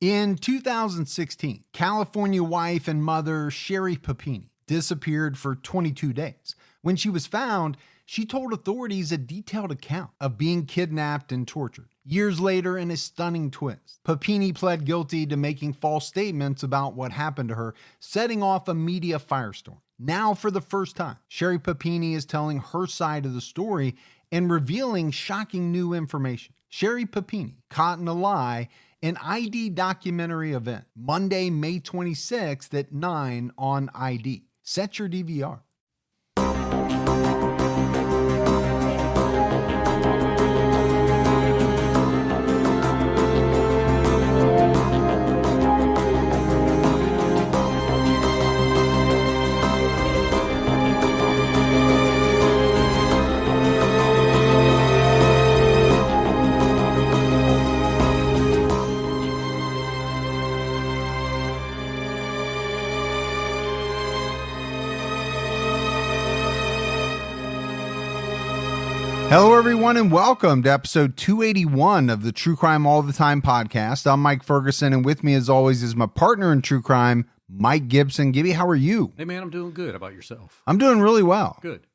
In 2016, California wife and mother Sherry Papini disappeared for 22 days. When she was found, she told authorities a detailed account of being kidnapped and tortured. Years later, in a stunning twist, Papini pled guilty to making false statements about what happened to her, setting off a media firestorm. Now, for the first time, Sherry Papini is telling her side of the story and revealing shocking new information. Sherry Papini, Caught in a Lie, an ID documentary event, Monday, May 26th at 9 on ID. Set your DVR. Hello, everyone, and welcome to episode 281 of the True Crime All the Time podcast. I'm Mike Ferguson, and with me, as always, is my partner in true crime, Mike Gibson. Gibby, how are you? Hey, man, I'm doing good. How about yourself? I'm doing really well. Good.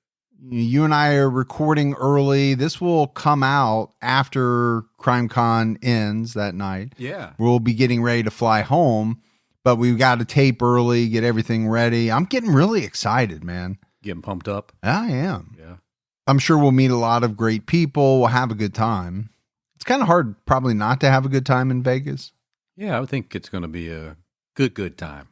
You and I are recording early. This will come out after CrimeCon ends that night. Yeah. We'll be getting ready to fly home, but we've got to tape early, get everything ready. I'm getting really excited, man. Getting pumped up? I am. Yeah. I'm sure we'll meet a lot of great people. We'll have a good time. It's kind of hard probably not to have a good time in Vegas. Yeah, I think it's going to be a good time.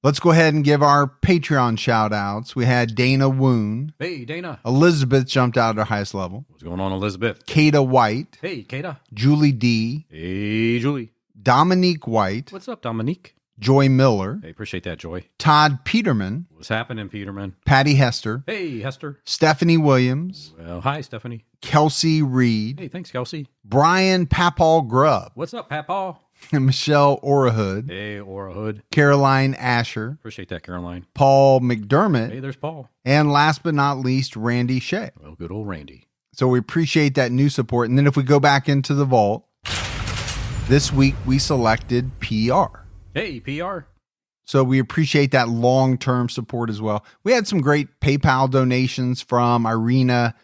Let's go ahead and give our Patreon shout outs. We had Dana Woon. Hey, Dana. Elizabeth jumped out at her highest level. What's going on, Elizabeth? Kata White. Hey, Kata. Julie D. Hey, Julie. Dominique White. What's up, Dominique? Joy Miller. Hey, appreciate that, Joy. Todd Peterman. What's happening, Peterman? Patty Hester. Hey, Hester. Stephanie Williams. Well, hi, Stephanie. Kelsey Reed. Hey, thanks, Kelsey. Brian Papal Grubb. What's up, Papaw? Michelle Orahood. Hey, Aura Hood. Caroline Asher. Appreciate that, Caroline. Paul McDermott. Hey, there's Paul. And last but not least, Randy Shea. Well, good old Randy. So we appreciate that new support. And then if we go back into the vault, this week we selected PR. Hey, PR. So we appreciate that long-term support as well. We had some great PayPal donations from Irina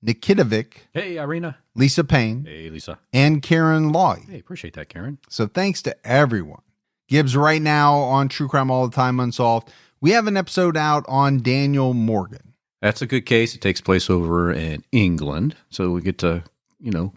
Nikitovic. Hey, Irina. Lisa Payne. Hey, Lisa. And Karen Loy. Hey, appreciate that, Karen. So thanks to everyone. Gibbs, right now on True Crime All the Time Unsolved, we have an episode out on Daniel Morgan. That's a good case. It takes place over in England. So we get to,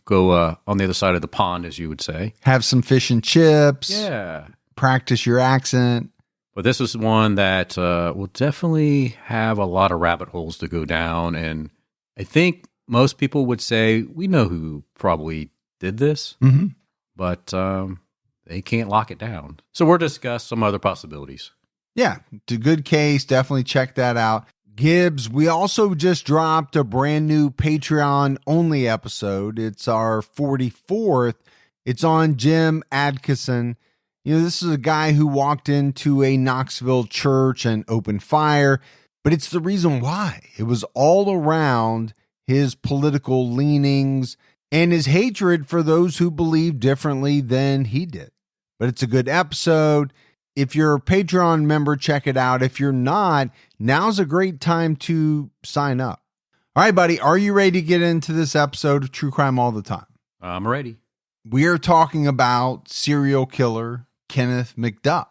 go on the other side of the pond, as you would say. Have some fish and chips. Yeah. Practice your accent. But this is one that will definitely have a lot of rabbit holes to go down. And I think most people would say, we know who probably did this, but they can't lock it down. So we'll discuss some other possibilities. Yeah, it's a good case. Definitely check that out. Gibbs, we also just dropped a brand new Patreon-only episode. It's our 44th. It's on Jim Adkisson. This is a guy who walked into a Knoxville church and opened fire, but it's the reason why. It was all around his political leanings and his hatred for those who believe differently than he did. But it's a good episode. If you're a Patreon member, check it out. If you're not, now's a great time to sign up. All right, buddy, are you ready to get into this episode of True Crime All the Time? I'm ready. We are talking about serial killer Kenneth McDuff.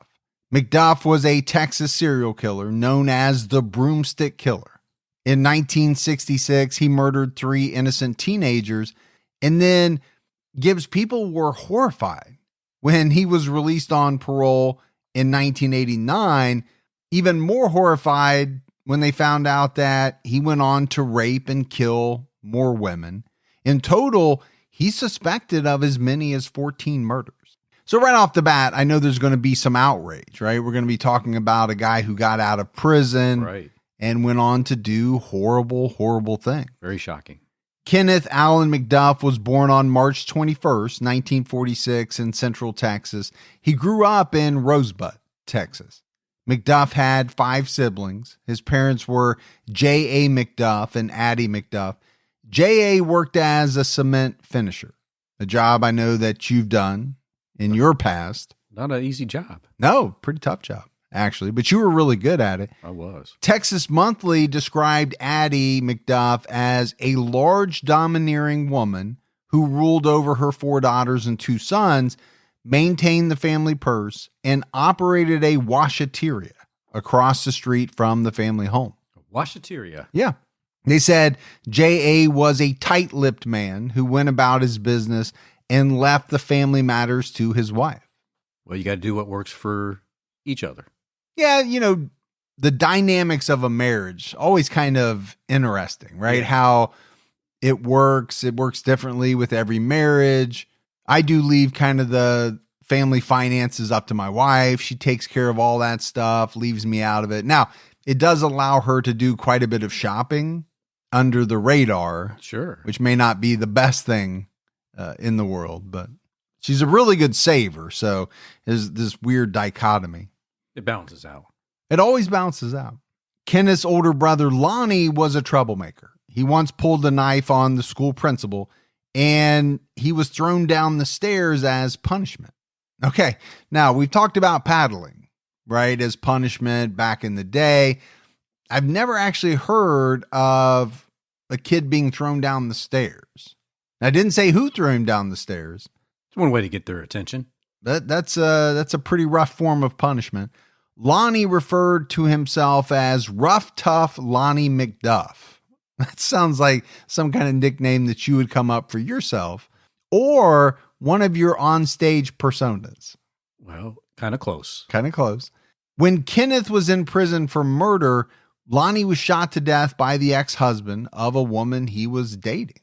McDuff was a Texas serial killer known as the Broomstick Killer. In 1966, he murdered 3 innocent teenagers, and then Gibbs, people were horrified when he was released on parole in 1989, even more horrified when they found out that he went on to rape and kill more women. In total, he's suspected of as many as 14 murders. So right off the bat, I know there's going to be some outrage, right? We're going to be talking about a guy who got out of prison and went on to do horrible, horrible things. Very shocking. Kenneth Allen McDuff was born on March 21st, 1946 in Central Texas. He grew up in Rosebud, Texas. McDuff had 5 siblings. His parents were J.A. McDuff and Addie McDuff. J.A. worked as a cement finisher, a job I know that you've done in your past. not an easy job. No, pretty tough job, actually. But you were really good at it. I was. Texas Monthly described Addie McDuff as a large, domineering woman who ruled over her 4 daughters and 2 sons, maintained the family purse, and operated a washateria across the street from the family home. Washateria? Yeah. They said J.A. was a tight-lipped man who went about his business and left the family matters to his wife. Well, you got to do what works for each other. Yeah, the dynamics of a marriage, always kind of interesting, right? Yeah. How it works differently with every marriage. I do leave kind of the family finances up to my wife. She takes care of all that stuff, leaves me out of it. Now, it does allow her to do quite a bit of shopping under the radar. Sure. Which may not be the best thing in the world, but she's a really good saver. So there's this weird dichotomy. It balances out. It always balances out. Kenneth's older brother, Lonnie, was a troublemaker. He once pulled a knife on the school principal, and he was thrown down the stairs as punishment. Okay, now we've talked about paddling, right, as punishment back in the day. I've never actually heard of a kid being thrown down the stairs. I didn't say who threw him down the stairs. It's one way to get their attention. That's a pretty rough form of punishment. Lonnie referred to himself as Rough Tough Lonnie McDuff. That sounds like some kind of nickname that you would come up for yourself or one of your onstage personas. Well, kind of close. Kind of close. When Kenneth was in prison for murder, Lonnie was shot to death by the ex-husband of a woman he was dating.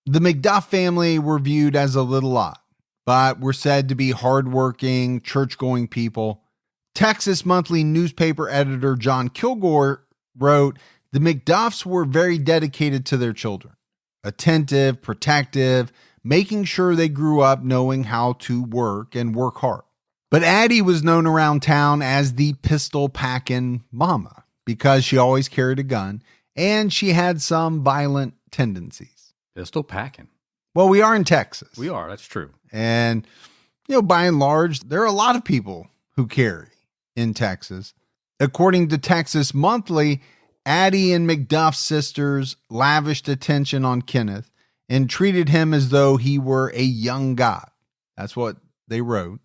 The McDuff family were viewed as a little odd, but were said to be hardworking, church-going people. Texas Monthly newspaper editor John Kilgore wrote, "The McDuffs were very dedicated to their children, attentive, protective, making sure they grew up knowing how to work and work hard." But Addie was known around town as the pistol-packing mama because she always carried a gun and she had some violent tendencies. Pistol packing. Well, we are in Texas. We are. That's true. And, by and large, there are a lot of people who carry in Texas. According to Texas Monthly, Addie and McDuff's sisters lavished attention on Kenneth and treated him as though he were a young god. That's what they wrote.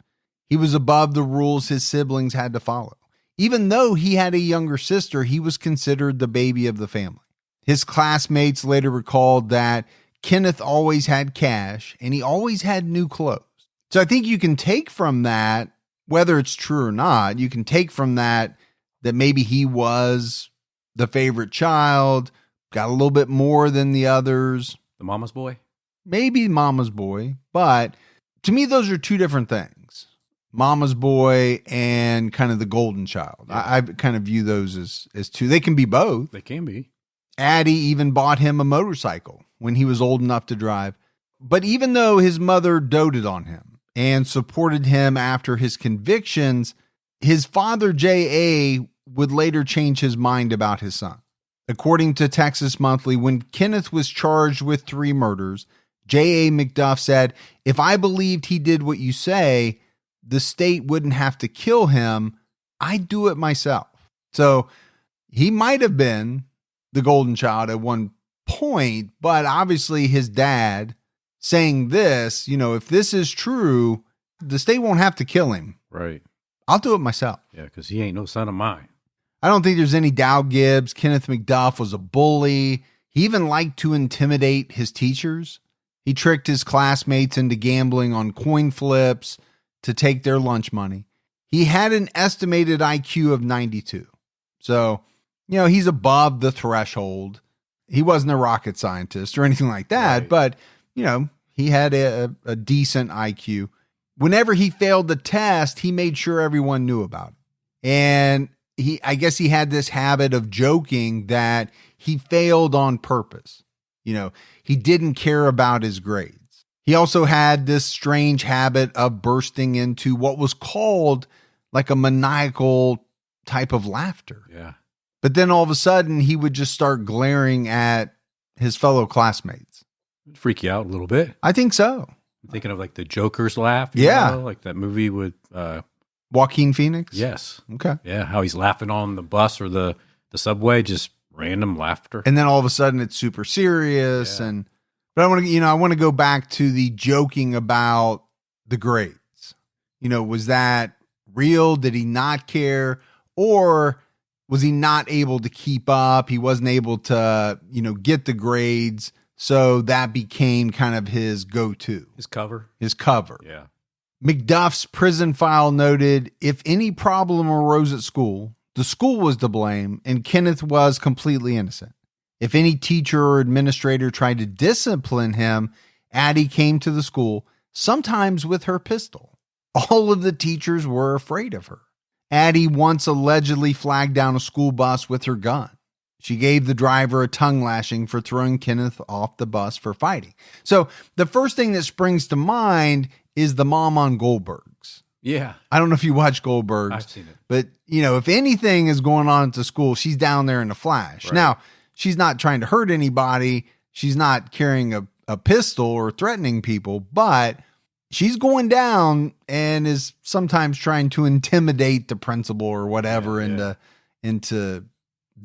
He was above the rules his siblings had to follow. Even though he had a younger sister, he was considered the baby of the family. His classmates later recalled that Kenneth always had cash and he always had new clothes. So I think you can take from that, whether it's true or not, you can take from that maybe he was the favorite child, got a little bit more than the others. The mama's boy? Maybe mama's boy, but to me, those are two different things. Mama's boy and kind of the golden child. Yeah. I kind of view those as two. They can be both. They can be. Addie even bought him a motorcycle when he was old enough to drive. But even though his mother doted on him and supported him after his convictions, his father, J.A., would later change his mind about his son. According to Texas Monthly, when Kenneth was charged with 3 murders, J.A. McDuff said, "If I believed he did what you say, the state wouldn't have to kill him. I'd do it myself." So he might have been the golden child at one point, but obviously his dad saying this, if this is true, the state won't have to kill him. Right. I'll do it myself. Yeah, because he ain't no son of mine. I don't think there's any doubt Gibbs. Kenneth McDuff was a bully. He even liked to intimidate his teachers. He tricked his classmates into gambling on coin flips to take their lunch money. He had an estimated IQ of 92. So, he's above the threshold. He wasn't a rocket scientist or anything like that, right. But, he had a decent IQ. Whenever he failed the test, he made sure everyone knew about it. And I guess he had this habit of joking that he failed on purpose. He didn't care about his grades. He also had this strange habit of bursting into what was called like a maniacal type of laughter. Yeah. But then all of a sudden he would just start glaring at his fellow classmates. It'd freak you out a little bit. I think so. Thinking of like the Joker's laugh. Yeah. Like that movie with Joaquin Phoenix? Yes. Okay. Yeah, how he's laughing on the bus or the subway, just random laughter. And then all of a sudden it's super serious. Yeah. But I want to go back to the joking about the grades. Was that real? Did he not care? Or was he not able to keep up? He wasn't able to, get the grades. So that became kind of his go-to. His cover. Yeah. McDuff's prison file noted if any problem arose at school, the school was to blame and Kenneth was completely innocent. If any teacher or administrator tried to discipline him, Addie came to the school, sometimes with her pistol. All of the teachers were afraid of her. Addie once allegedly flagged down a school bus with her gun. She gave the driver a tongue lashing for throwing Kenneth off the bus for fighting. So the first thing that springs to mind is the mom on Goldberg's. Yeah. I don't know if you watch Goldberg's. I've seen it. But, if anything is going on at the school, she's down there in a flash. Right. Now, she's not trying to hurt anybody. She's not carrying a pistol or threatening people, but she's going down and is sometimes trying to intimidate the principal or whatever into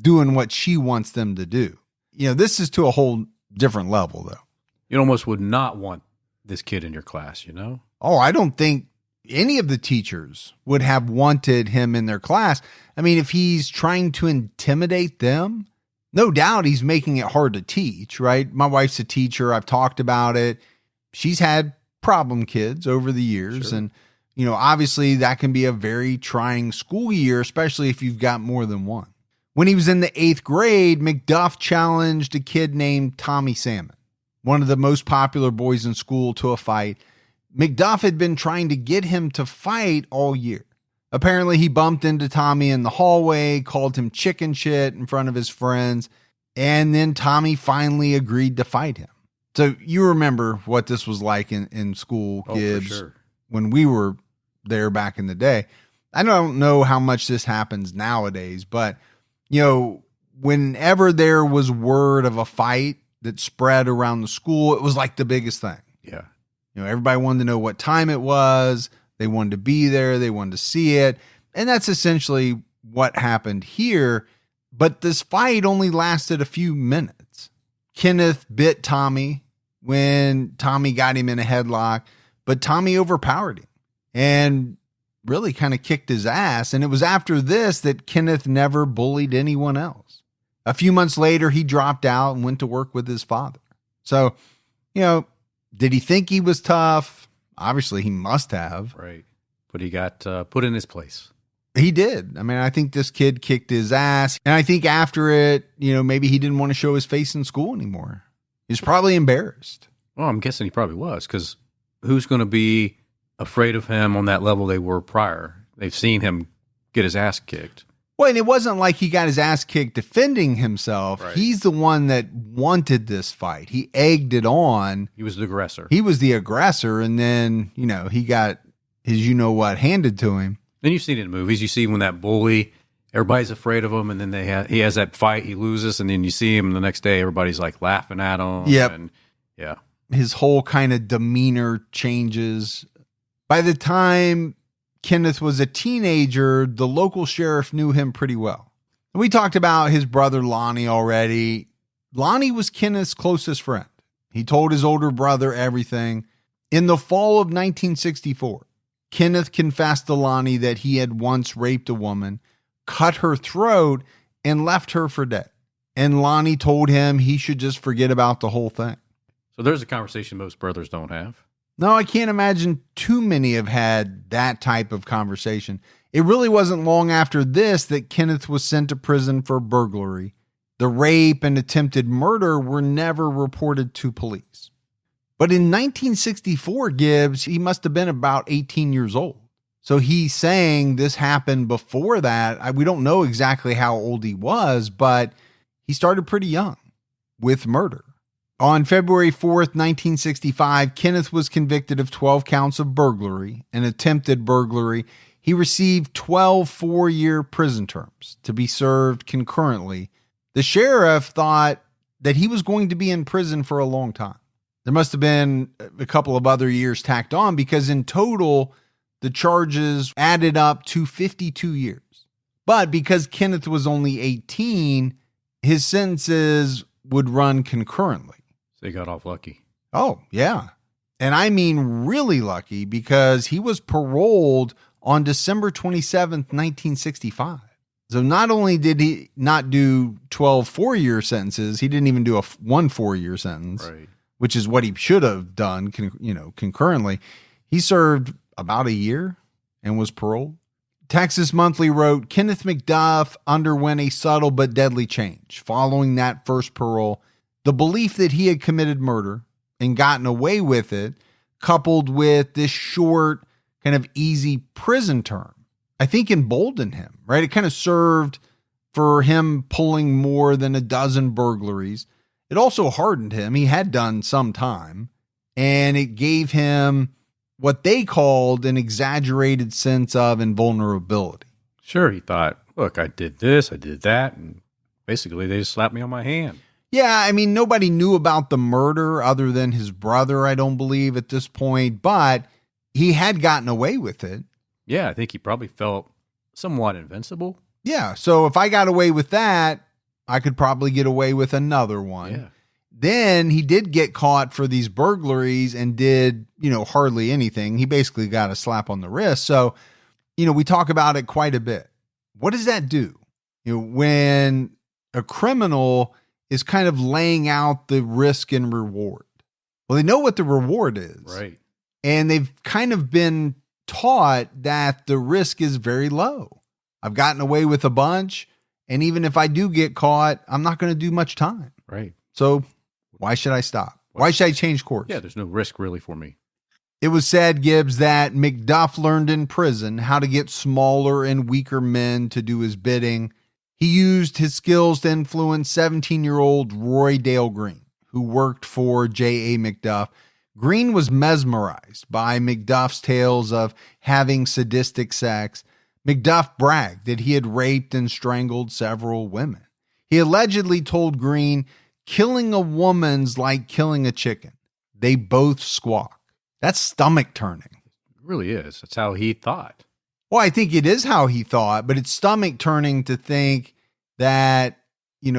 doing what she wants them to do. This is to a whole different level, though. You almost would not want this kid in your class, Oh, I don't think any of the teachers would have wanted him in their class. I mean, if he's trying to intimidate them, no doubt he's making it hard to teach, right? My wife's a teacher. I've talked about it. She's had problem kids over the years. Sure. And, obviously that can be a very trying school year, especially if you've got more than one. When he was in the 8th grade, McDuff challenged a kid named Tommy Salmon, one of the most popular boys in school, to a fight. McDuff had been trying to get him to fight all year. Apparently, he bumped into Tommy in the hallway, called him chicken shit in front of his friends, and then Tommy finally agreed to fight him. So you remember what this was like in school, Gibbs, for sure. When we were there back in the day. I don't know how much this happens nowadays, but, whenever there was word of a fight that spread around the school, it was like the biggest thing. Yeah. Everybody wanted to know what time it was. They wanted to be there. They wanted to see it. And that's essentially what happened here. But this fight only lasted a few minutes. Kenneth bit Tommy when Tommy got him in a headlock, but Tommy overpowered him and really kind of kicked his ass. And it was after this that Kenneth never bullied anyone else. A few months later, he dropped out and went to work with his father. So, did he think he was tough? Obviously, he must have. Right. But he got put in his place. He did. I mean, I think this kid kicked his ass. And I think after it, maybe he didn't want to show his face in school anymore. He's probably embarrassed. Well, I'm guessing he probably was, because who's going to be afraid of him on that level they were prior? They've seen him get his ass kicked. Well, and it wasn't like he got his ass kicked defending himself. Right. He's the one that wanted this fight. He egged it on. He was the aggressor. He was the aggressor. And then, he got his what handed to him. Then you've seen it in movies. You see when that bully, everybody's afraid of him, and then he has that fight, he loses, and then you see him the next day, everybody's like laughing at him. Yep. And yeah. His whole kind of demeanor changes. By the time Kenneth was a teenager, the local sheriff knew him pretty well. We talked about his brother Lonnie already. Lonnie was Kenneth's closest friend. He told his older brother everything. In the fall of 1964, Kenneth confessed to Lonnie that he had once raped a woman, cut her throat, and left her for dead. And Lonnie told him he should just forget about the whole thing. So there's a conversation most brothers don't have. No, I can't imagine too many have had that type of conversation. It really wasn't long after this that Kenneth was sent to prison for burglary. The rape and attempted murder were never reported to police. But in 1964, Gibbs, he must have been about 18 years old. So he's saying this happened before that. We don't know exactly how old he was, but he started pretty young with murder. On February 4th, 1965, Kenneth was convicted of 12 counts of burglary and attempted burglary. He received 12 four-year prison terms to be served concurrently. The sheriff thought that he was going to be in prison for a long time. There must have been a couple of other years tacked on because in total, the charges added up to 52 years. But because Kenneth was only 18, his sentences would run concurrently. So he got off lucky. Oh, yeah. And I mean really lucky because he was paroled on December 27th, 1965. So not only did he not do 12 4-year sentences, he didn't even do one 4-year sentence, Right. which is what he should have done, concurrently. He served about a year and was paroled. Texas Monthly wrote, Kenneth McDuff underwent a subtle but deadly change following that first parole. The belief that he had committed murder and gotten away with it, coupled with this short, kind of easy prison term, I think emboldened him, right? It kind of served for him pulling more than a dozen burglaries. It also hardened him. He had done some time, and it gave him what they called an exaggerated sense of invulnerability. Sure, he thought, look, I did this, I did that, and basically they just slapped me on my hand. Yeah, I mean, nobody knew about the murder other than his brother, I don't believe, at this point, but he had gotten away with it. Yeah, I think he probably felt somewhat invincible. Yeah, so if I got away with that, I could probably get away with another one. Yeah. Then he did get caught for these burglaries and did, hardly anything. He basically got a slap on the wrist. So, we talk about it quite a bit. What does that do? When a criminal is kind of laying out the risk and reward. Well, they know what the reward is. Right. And they've kind of been taught that the risk is very low. I've gotten away with a bunch. And even if I do get caught, I'm not going to do much time. Right. So why should I stop? Why should I change course? Yeah, there's no risk really for me. It was said, Gibbs, that McDuff learned in prison how to get smaller and weaker men to do his bidding. He used his skills to influence 17-year-old Roy Dale Green, who worked for J.A. McDuff. Green was mesmerized by McDuff's tales of having sadistic sex. McDuff bragged that he had raped and strangled several women. He allegedly told Green, killing a woman's like killing a chicken. They both squawk. That's stomach turning. It really is. That's how he thought. Well, I think it is how he thought, but it's stomach turning to think that,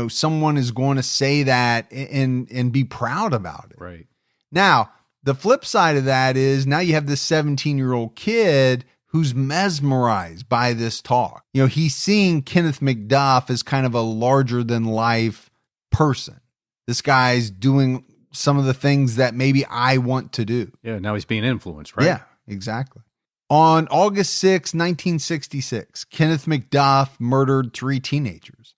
someone is going to say that and be proud about it. Right. Now, the flip side of that is now you have this 17-year-old kid who's mesmerized by this talk. He's seeing Kenneth McDuff as kind of a larger than life person. This guy's doing some of the things that maybe I want to do. Yeah, now he's being influenced, right? Yeah, exactly. On August 6, 1966, Kenneth McDuff murdered 3 teenagers.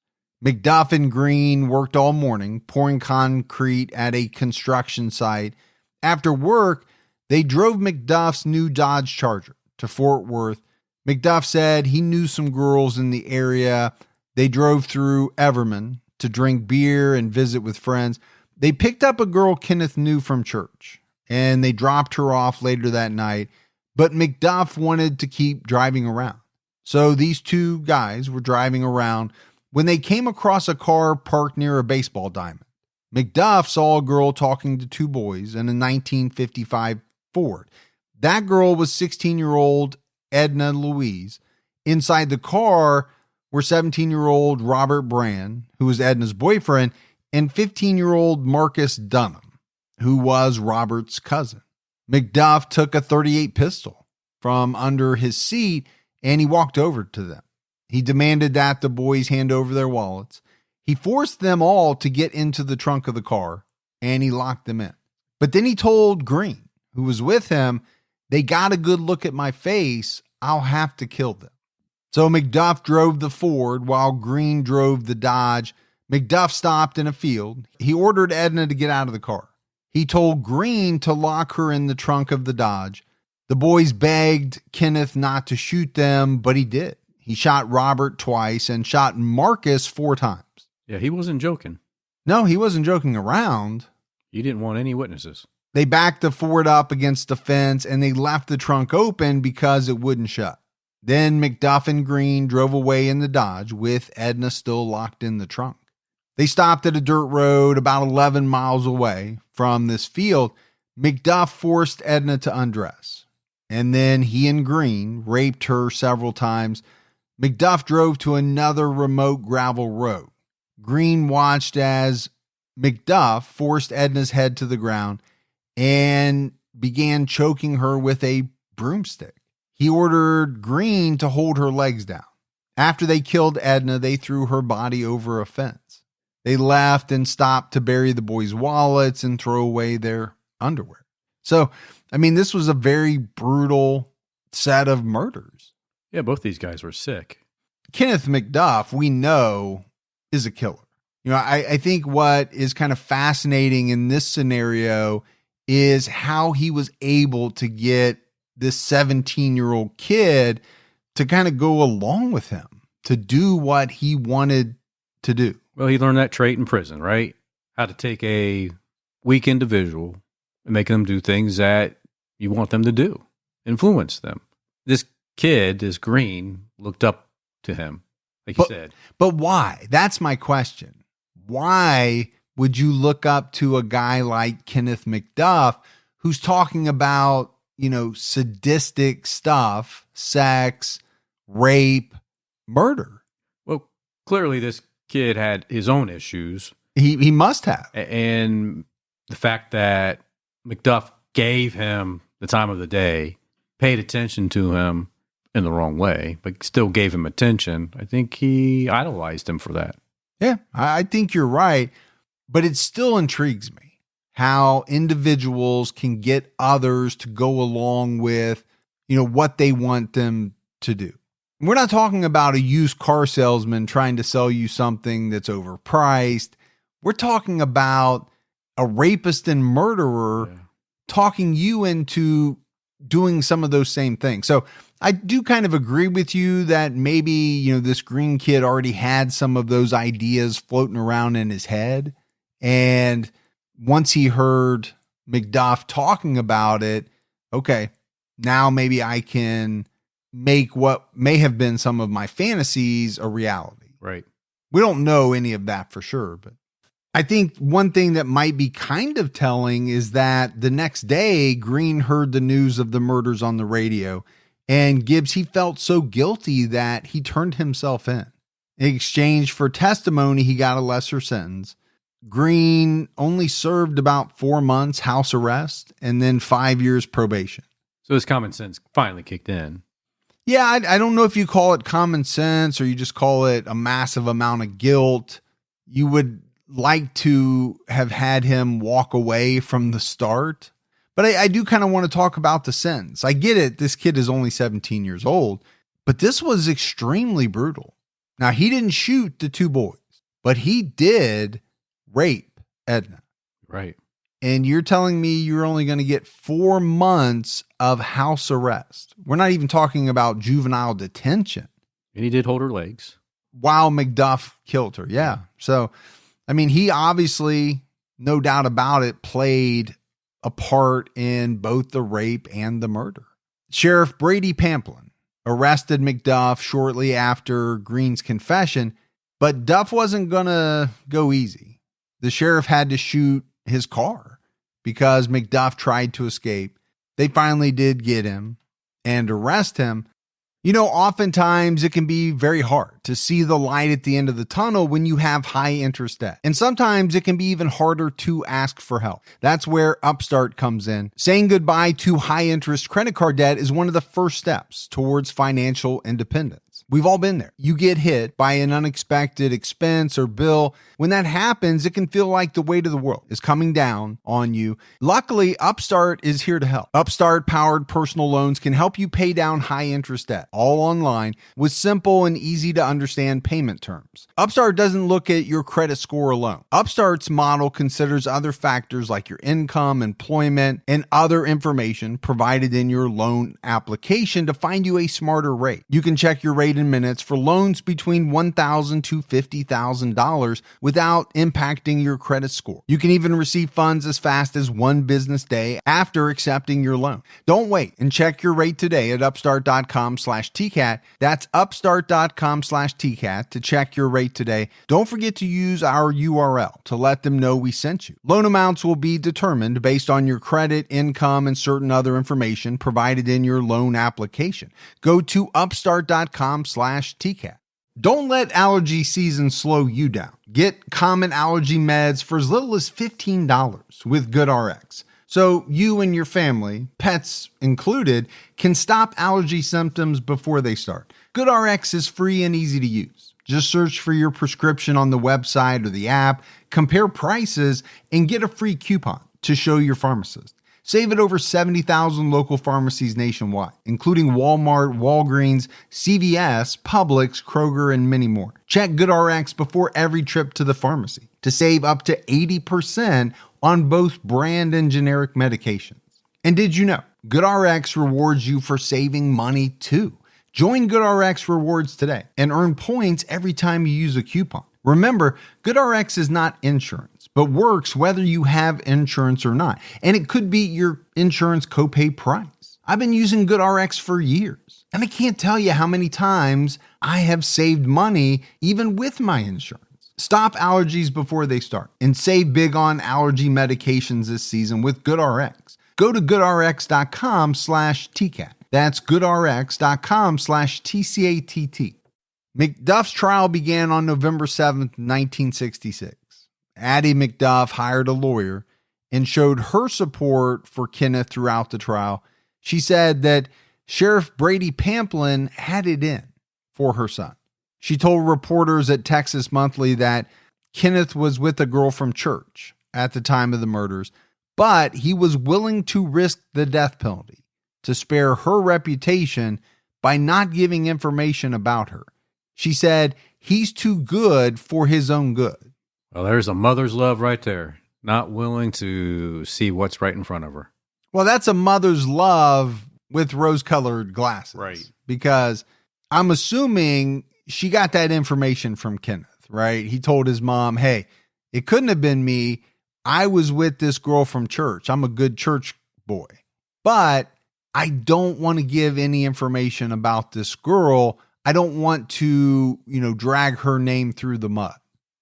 McDuff and Green worked all morning, pouring concrete at a construction site. After work, they drove McDuff's new Dodge Charger to Fort Worth. McDuff said he knew some girls in the area. They drove through Everman to drink beer and visit with friends. They picked up a girl Kenneth knew from church, and they dropped her off later that night. But McDuff wanted to keep driving around. So these 2 guys were driving around when they came across a car parked near a baseball diamond. McDuff saw a girl talking to 2 boys in a 1955 Ford. That girl was 16-year-old Edna Louise. Inside the car were 17-year-old Robert Brand, who was Edna's boyfriend, and 15-year-old Marcus Dunham, who was Robert's cousin. McDuff took a .38 pistol from under his seat and he walked over to them. He demanded that the boys hand over their wallets. He forced them all to get into the trunk of the car and he locked them in. But then he told Green, who was with him, they got a good look at my face. I'll have to kill them. So McDuff drove the Ford while Green drove the Dodge. McDuff stopped in a field. He ordered Edna to get out of the car. He told Green to lock her in the trunk of the Dodge. The boys begged Kenneth not to shoot them, but he did. He shot Robert twice and shot Marcus 4 times. Yeah, he wasn't joking. No, he wasn't joking around. He didn't want any witnesses. They backed the Ford up against the fence and they left the trunk open because it wouldn't shut. Then McDuff and Green drove away in the Dodge with Edna still locked in the trunk. They stopped at a dirt road about 11 miles away. from this field, McDuff forced Edna to undress. And then he and Green raped her several times. McDuff drove to another remote gravel road. Green watched as McDuff forced Edna's head to the ground and began choking her with a broomstick. He ordered Green to hold her legs down. After they killed Edna, they threw her body over a fence. They left and stopped to bury the boys' wallets and throw away their underwear. So, this was a very brutal set of murders. Yeah, both these guys were sick. Kenneth McDuff, we know, is a killer. I think what is kind of fascinating in this scenario is how he was able to get this 17-year-old kid to kind of go along with him, to do what he wanted to do. Well, he learned that trait in prison, right? How to take a weak individual and make them do things that you want them to do, influence them. This kid, this Green, looked up to him, like you said. But why? That's my question. Why would you look up to a guy like Kenneth McDuff who's talking about, sadistic stuff, sex, rape, murder? Well, clearly this kid had his own issues. He must have. And the fact that McDuff gave him the time of the day, paid attention to him in the wrong way, but still gave him attention, I think he idolized him for that. Yeah, I think you're right. But it still intrigues me how individuals can get others to go along with, what they want them to do. We're not talking about a used car salesman trying to sell you something that's overpriced. We're talking about a rapist and murderer talking you into doing some of those same things. So I do kind of agree with you that maybe, this Green kid already had some of those ideas floating around in his head. And once he heard McDuff talking about it, okay, now maybe I can make what may have been some of my fantasies a reality. Right. We don't know any of that for sure, but I think one thing that might be kind of telling is that the next day, Green heard the news of the murders on the radio, and Gibbs, he felt so guilty that he turned himself in. In exchange for testimony, he got a lesser sentence. Green only served about 4 months house arrest and then 5 years probation. So his common sense finally kicked in. Yeah, I don't know if you call it common sense or you just call it a massive amount of guilt. You would like to have had him walk away from the start. But I do kind of want to talk about the sentence. I get it. This kid is only 17 years old, but this was extremely brutal. Now, he didn't shoot the two boys, but he did rape Edna. Right. And you're telling me you're only going to get 4 months of house arrest. We're not even talking about juvenile detention. And he did hold her legs. While McDuff killed her. Yeah. So, he obviously, no doubt about it, played a part in both the rape and the murder. Sheriff Brady Pamplin arrested McDuff shortly after Green's confession, but Duff wasn't going to go easy. The sheriff had to shoot his car because McDuff tried to escape. They finally did get him and arrest him. Oftentimes it can be very hard to see the light at the end of the tunnel when you have high interest debt. And sometimes it can be even harder to ask for help. That's where Upstart comes in. Saying goodbye to high interest credit card debt is one of the first steps towards financial independence. We've all been there. You get hit by an unexpected expense or bill. When that happens, it can feel like the weight of the world is coming down on you. Luckily, Upstart is here to help. Upstart-powered personal loans can help you pay down high-interest debt, all online, with simple and easy-to-understand payment terms. Upstart doesn't look at your credit score alone. Upstart's model considers other factors like your income, employment, and other information provided in your loan application to find you a smarter rate. You can check your rate rate in minutes for loans between $1,000 to $50,000 without impacting your credit score. You can even receive funds as fast as one business day after accepting your loan. Don't wait and check your rate today at upstart.com/TCAT. That's upstart.com/TCAT to check your rate today. Don't forget to use our URL to let them know we sent you. Loan amounts will be determined based on your credit, income, and certain other information provided in your loan application. Go to upstart.com/TCAT. Don't let allergy season slow you down. Get common allergy meds for as little as $15 with GoodRx. So you and your family, pets included, can stop allergy symptoms before they start. GoodRx is free and easy to use. Just search for your prescription on the website or the app, compare prices, and get a free coupon to show your pharmacist. Save at over 70,000 local pharmacies nationwide, including Walmart, Walgreens, CVS, Publix, Kroger, and many more. Check GoodRx before every trip to the pharmacy to save up to 80% on both brand and generic medications. And did you know GoodRx rewards you for saving money too? Join GoodRx Rewards today and earn points every time you use a coupon. Remember, GoodRx is not insurance, but works whether you have insurance or not. And it could be your insurance copay price. I've been using GoodRx for years, and I can't tell you how many times I have saved money even with my insurance. Stop allergies before they start and save big on allergy medications this season with GoodRx. Go to goodrx.com/TCAT. That's goodrx.com/TCATT. McDuff's trial began on November 7th, 1966. Addie McDuff hired a lawyer and showed her support for Kenneth throughout the trial. She said that Sheriff Brady Pamplin had it in for her son. She told reporters at Texas Monthly that Kenneth was with a girl from church at the time of the murders, but he was willing to risk the death penalty to spare her reputation by not giving information about her. She said, he's too good for his own good. Well, there's a mother's love right there. Not willing to see what's right in front of her. Well, that's a mother's love with rose-colored glasses. Right. Because I'm assuming she got that information from Kenneth, right? He told his mom, hey, it couldn't have been me. I was with this girl from church. I'm a good church boy. But I don't want to give any information about this girl. I don't want to, drag her name through the mud.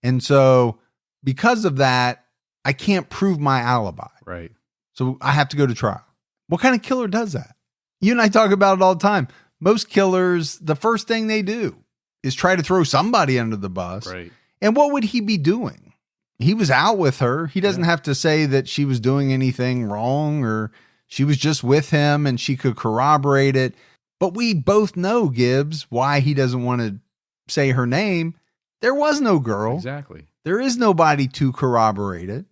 And so because of that, I can't prove my alibi. Right. So I have to go to trial. What kind of killer does that? You and I talk about it all the time. Most killers, the first thing they do is try to throw somebody under the bus. Right. And what would he be doing? He was out with her. He doesn't have to say that she was doing anything wrong or she was just with him and she could corroborate it. But we both know, Gibbs, why he doesn't want to say her name. There was no girl. Exactly. There is nobody to corroborate it.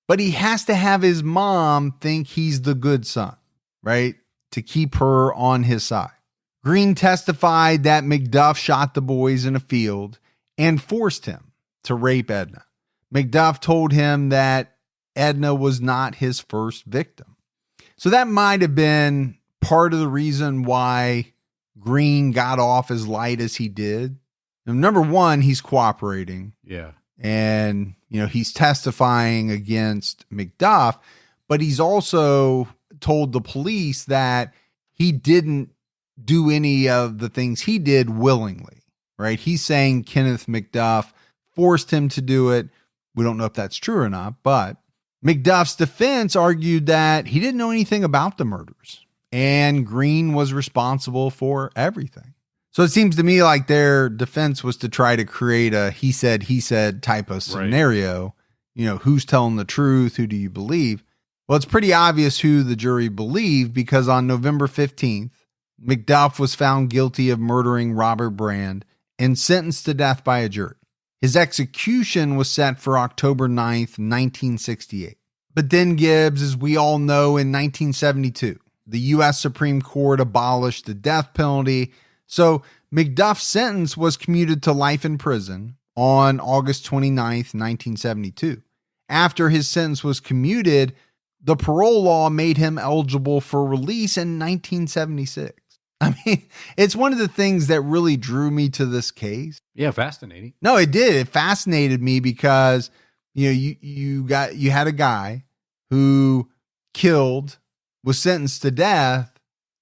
But he has to have his mom think he's the good son, right? To keep her on his side. Green testified that McDuff shot the boys in a field and forced him to rape Edna. McDuff told him that Edna was not his first victim. So that might have been part of the reason why Green got off as light as he did. Now, number one, he's cooperating. Yeah. And, he's testifying against McDuff, but he's also told the police that he didn't do any of the things he did willingly, right? He's saying Kenneth McDuff forced him to do it. We don't know if that's true or not, but McDuff's defense argued that he didn't know anything about the murders and Green was responsible for everything. So it seems to me like their defense was to try to create a he said type of scenario. Right. Who's telling the truth? Who do you believe? Well, it's pretty obvious who the jury believed because on November 15th, McDuff was found guilty of murdering Robert Brand and sentenced to death by a jury. His execution was set for October 9th, 1968. But then, Gibbs, as we all know, in 1972, the U.S. Supreme Court abolished the death penalty. So McDuff's sentence was commuted to life in prison on August 29th, 1972. After his sentence was commuted, the parole law made him eligible for release in 1976. I mean, it's one of the things that really drew me to this case. Yeah, fascinating. No, it did. It fascinated me because, you had a guy who killed, was sentenced to death,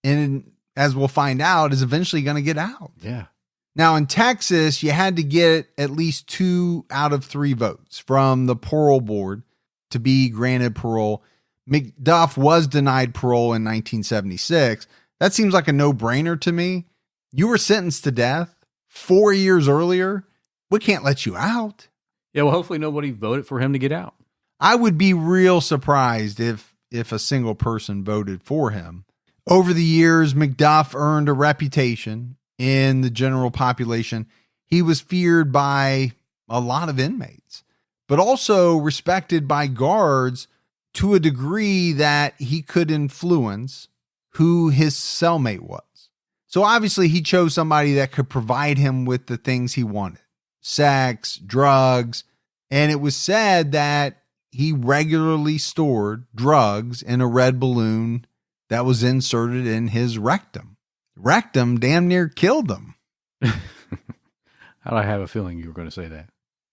and as we'll find out, is eventually going to get out. Yeah. Now in Texas, you had to get at least 2 out of 3 votes from the parole board to be granted parole. McDuff was denied parole in 1976. That seems like a no-brainer to me. You were sentenced to death 4 years earlier. We can't let you out. Yeah, well, hopefully nobody voted for him to get out. I would be real surprised if a single person voted for him. Over the years, McDuff earned a reputation in the general population. He was feared by a lot of inmates, but also respected by guards to a degree that he could influence who his cellmate was. So obviously he chose somebody that could provide him with the things he wanted: sex, drugs. And it was said that he regularly stored drugs in a red balloon that was inserted in his rectum. Rectum damn near killed him. How do I have a feeling you were going to say that?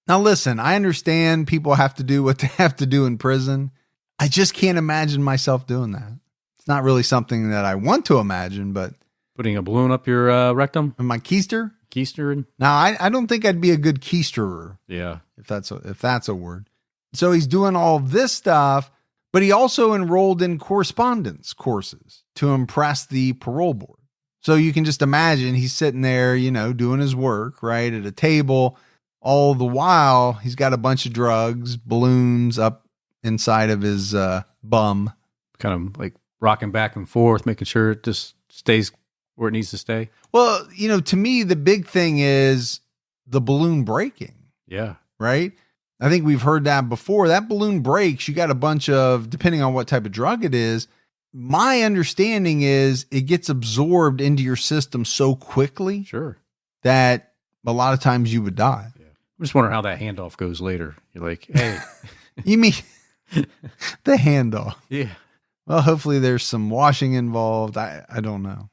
Now listen, I understand people have to do what they have to do in prison. I just can't imagine myself doing that. It's not really something that I want to imagine, but... Putting a balloon up your rectum? In my keister? Keistering? Now, I don't think I'd be a good keisterer. Yeah. If that's a word. So he's doing all of this stuff, but he also enrolled in correspondence courses to impress the parole board. So you can just imagine he's sitting there, doing his work, right, at a table. All the while, he's got a bunch of drugs, balloons up inside of his bum. Kind of like rocking back and forth, making sure it just stays where it needs to stay. Well, to me, the big thing is the balloon breaking. Yeah. Right? I think we've heard that before. That balloon breaks. You got a bunch of, depending on what type of drug it is, my understanding is it gets absorbed into your system so quickly. Sure. That a lot of times you would die. Yeah. I'm just wondering how that handoff goes later. You're like, hey. You mean the handoff? Yeah. Well, hopefully there's some washing involved. I don't know.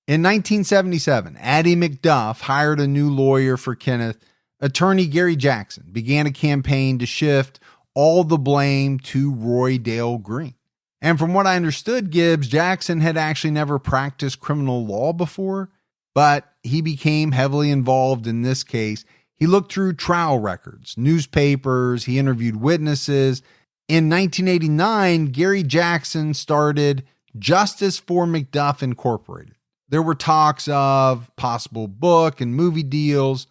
In 1977, Addie McDuff hired a new lawyer for Kenneth. Attorney Gary Jackson began a campaign to shift all the blame to Roy Dale Green. And from what I understood, Gibbs, Jackson had actually never practiced criminal law before, but he became heavily involved in this case. He looked through trial records, newspapers, he interviewed witnesses. In 1989, Gary Jackson started Justice for McDuff Incorporated. There were talks of possible book and movie deals.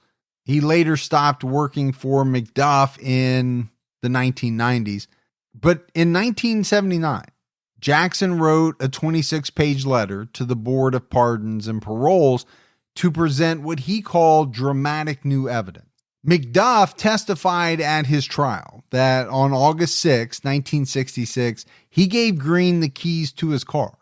He later stopped working for McDuff in the 1990s. But in 1979, Jackson wrote a 26-page letter to the Board of Pardons and Paroles to present what he called dramatic new evidence. McDuff testified at his trial that on August 6, 1966, he gave Green the keys to his car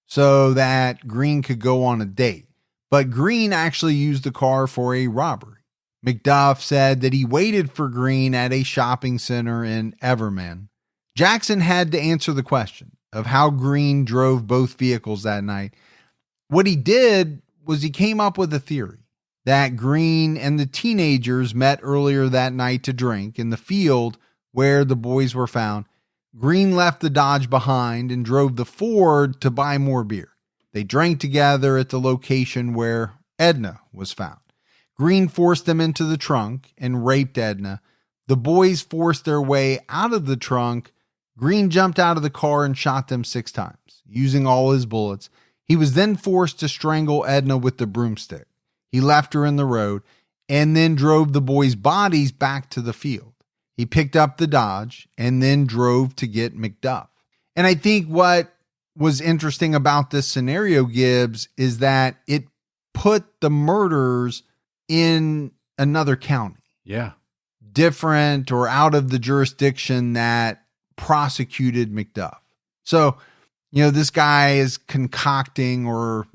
so that Green could go on a date. But Green actually used the car for a robbery. McDuff said that he waited for Green at a shopping center in Everman. Jackson had to answer the question of how Green drove both vehicles that night. What he did was he came up with a theory that Green and the teenagers met earlier that night to drink in the field where the boys were found. Green left the Dodge behind and drove the Ford to buy more beer. They drank together at the location where Edna was found. Green forced them into the trunk and raped Edna. The boys forced their way out of the trunk. Green jumped out of the car and shot them 6 times, using all his bullets. He was then forced to strangle Edna with the broomstick. He left her in the road and then drove the boys' bodies back to the field. He picked up the Dodge and then drove to get McDuff. And I think what was interesting about this scenario, Gibbs, is that it put the murders in another county. Yeah. Different or out of the jurisdiction that prosecuted McDuff. So, this guy is concocting or,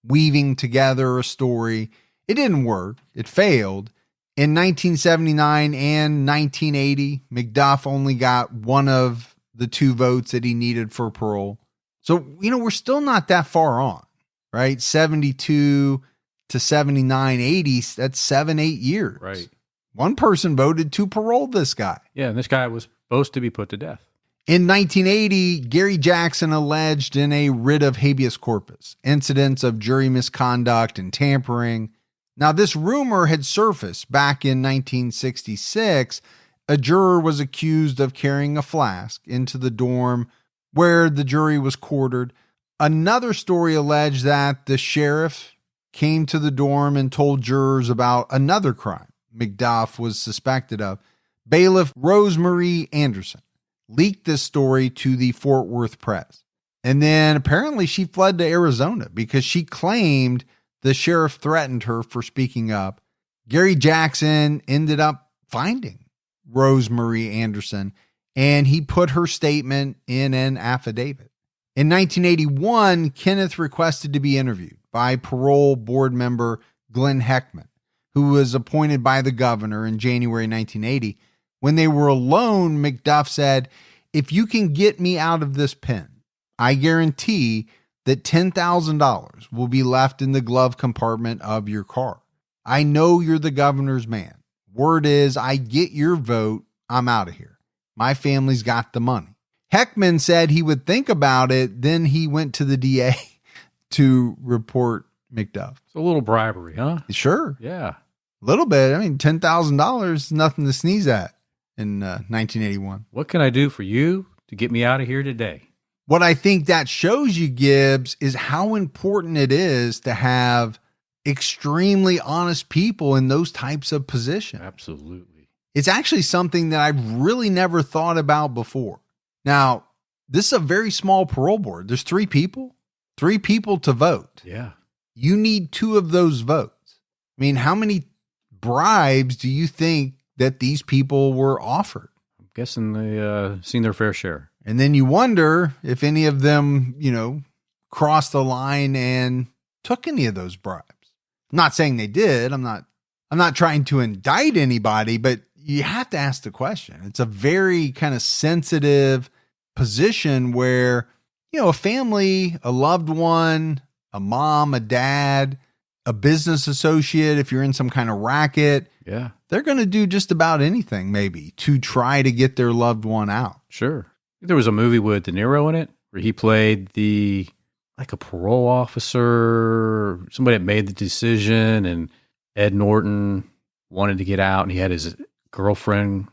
weaving together a story. It didn't work. It failed. In 1979 and 1980, McDuff only got one of the 2 votes that he needed for parole. So, we're still not that far on, right? 72 to 79, 80, that's 7-8 years. Right. One person voted to parole this guy. Yeah, and this guy was supposed to be put to death. In 1980, Gary Jackson alleged in a writ of habeas corpus incidents of jury misconduct and tampering. Now, this rumor had surfaced back in 1966. A juror was accused of carrying a flask into the dorm where the jury was quartered. Another story alleged that the sheriff came to the dorm and told jurors about another crime McDuff was suspected of. Bailiff Rosemarie Anderson leaked this story to the Fort Worth Press. And then apparently she fled to Arizona because she claimed the sheriff threatened her for speaking up. Gary Jackson ended up finding Rosemarie Anderson, and he put her statement in an affidavit. In 1981, Kenneth requested to be interviewed by parole board member Glenn Heckman, who was appointed by the governor in January 1980. When they were alone, McDuff said, "If you can get me out of this pen, I guarantee that $10,000 will be left in the glove compartment of your car. I know you're the governor's man. Word is, I get your vote, I'm out of here. My family's got the money." Heckman said he would think about it. Then he went to the DA to report McDuff. It's a little bribery, huh? Sure. Yeah. A little bit. I mean, $10,000 is nothing to sneeze at in 1981. What can I do for you to get me out of here today? What I think that shows you, Gibbs, is how important it is to have extremely honest people in those types of positions. Absolutely. It's actually something that I've really never thought about before. Now, this is a very small parole board. There's 3 people to vote. Yeah. You need 2 of those votes. I mean, how many bribes do you think that these people were offered? I'm guessing they seen their fair share. And then you wonder if any of them, crossed the line and took any of those bribes. I'm not saying they did. I'm not trying to indict anybody, but you have to ask the question. It's a very kind of sensitive position where, a family, a loved one, a mom, a dad, a business associate, if you're in some kind of racket, yeah, they're going to do just about anything maybe to try to get their loved one out. Sure. There was a movie with De Niro in it where he played like a parole officer, somebody that made the decision, and Ed Norton wanted to get out, and he had his girlfriend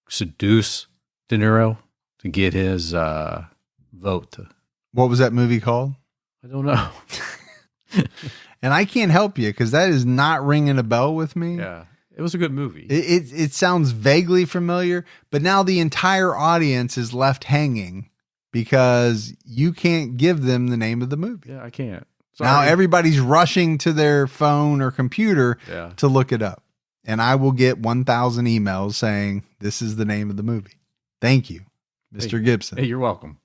seduce De Niro to get his vote. What was that movie called? I don't know. And I can't help you because that is not ringing a bell with me. Yeah, it was a good movie. It sounds vaguely familiar, but now the entire audience is left hanging because you can't give them the name of the movie. Yeah, I can't. Sorry. Now everybody's rushing to their phone or computer to look it up. And I will get 1,000 emails saying this is the name of the movie. Thank you, Mr. Gibson. Hey, you're welcome.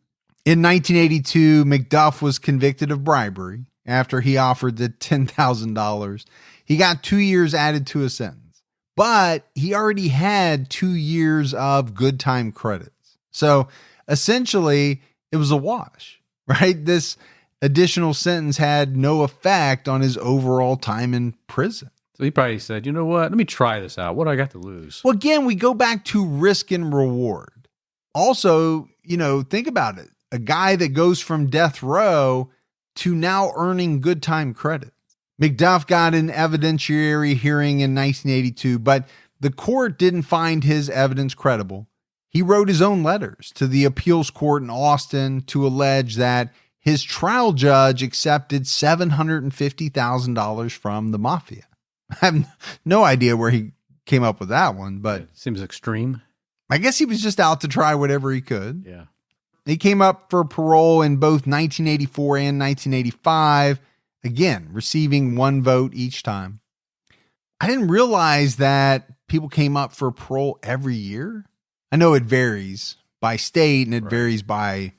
In 1982, McDuff was convicted of bribery after he offered the $10,000. He got 2 years added to his sentence, but he already had 2 years of good time credits. So essentially, it was a wash, right? This additional sentence had no effect on his overall time in prison. So he probably said, you know what? Let me try this out. What do I got to lose? Well, again, we go back to risk and reward. Also, think about it. A guy that goes from death row to now earning good time credits. McDuff got an evidentiary hearing in 1982, but the court didn't find his evidence credible. He wrote his own letters to the appeals court in Austin to allege that his trial judge accepted $750,000 from the mafia. I have no idea where he came up with that one, but it seems extreme. I guess he was just out to try whatever he could. Yeah. He came up for parole in both 1984 and 1985, again, receiving 1 vote each time. I didn't realize that people came up for parole every year. I know it varies by state and it varies by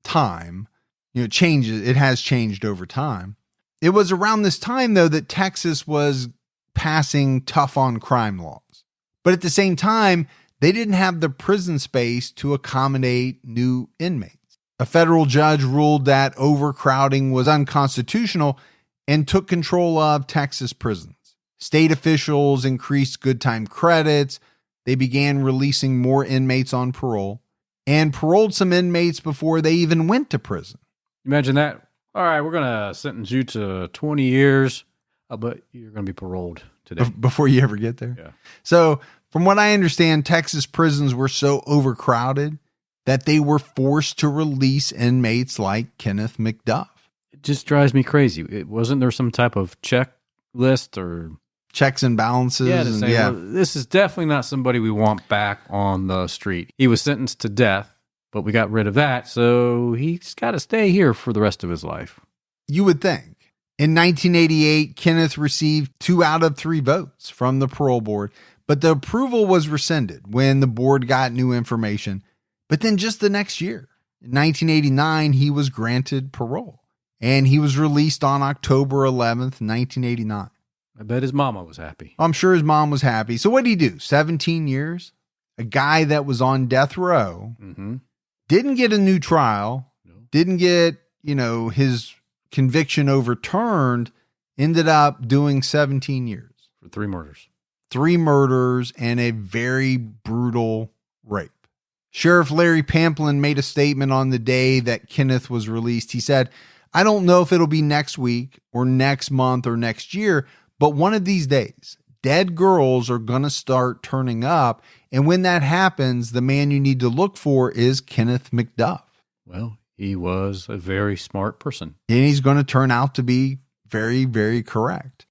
time. It changes. It has changed over time. It was around this time, though, that Texas was passing tough on crime laws. But at the same time, they didn't have the prison space to accommodate new inmates. A federal judge ruled that overcrowding was unconstitutional and took control of Texas prisons. State officials increased good time credits. They began releasing more inmates on parole and paroled some inmates before they even went to prison. Imagine that. All right, we're going to sentence you to 20 years, but you're going to be paroled today. Before you ever get there? Yeah. So from what I understand, Texas prisons were so overcrowded that they were forced to release inmates like Kenneth McDuff. It just drives me crazy. Wasn't there some type of checklist or checks and balances? Well, this is definitely not somebody we want back on the street. He was sentenced to death, but we got rid of that, so he's got to stay here for the rest of his life. You would think. In 1988, Kenneth received 2 out of 3 votes from the parole board, but the approval was rescinded when the board got new information. But then just the next year, in 1989, he was granted parole, and he was released on October 11th, 1989. I bet his mama was happy. I'm sure his mom was happy. So what did he do? 17 years? A guy that was on death row, didn't get a new trial, didn't get, his conviction overturned, ended up doing 17 years. For 3 murders. 3 murders and a very brutal rape. Sheriff Larry Pamplin made a statement on the day that Kenneth was released. He said, "I don't know if it'll be next week or next month or next year, but one of these days, dead girls are going to start turning up. And when that happens, the man you need to look for is Kenneth McDuff." Well, he was a very smart person. And he's going to turn out to be very, very correct.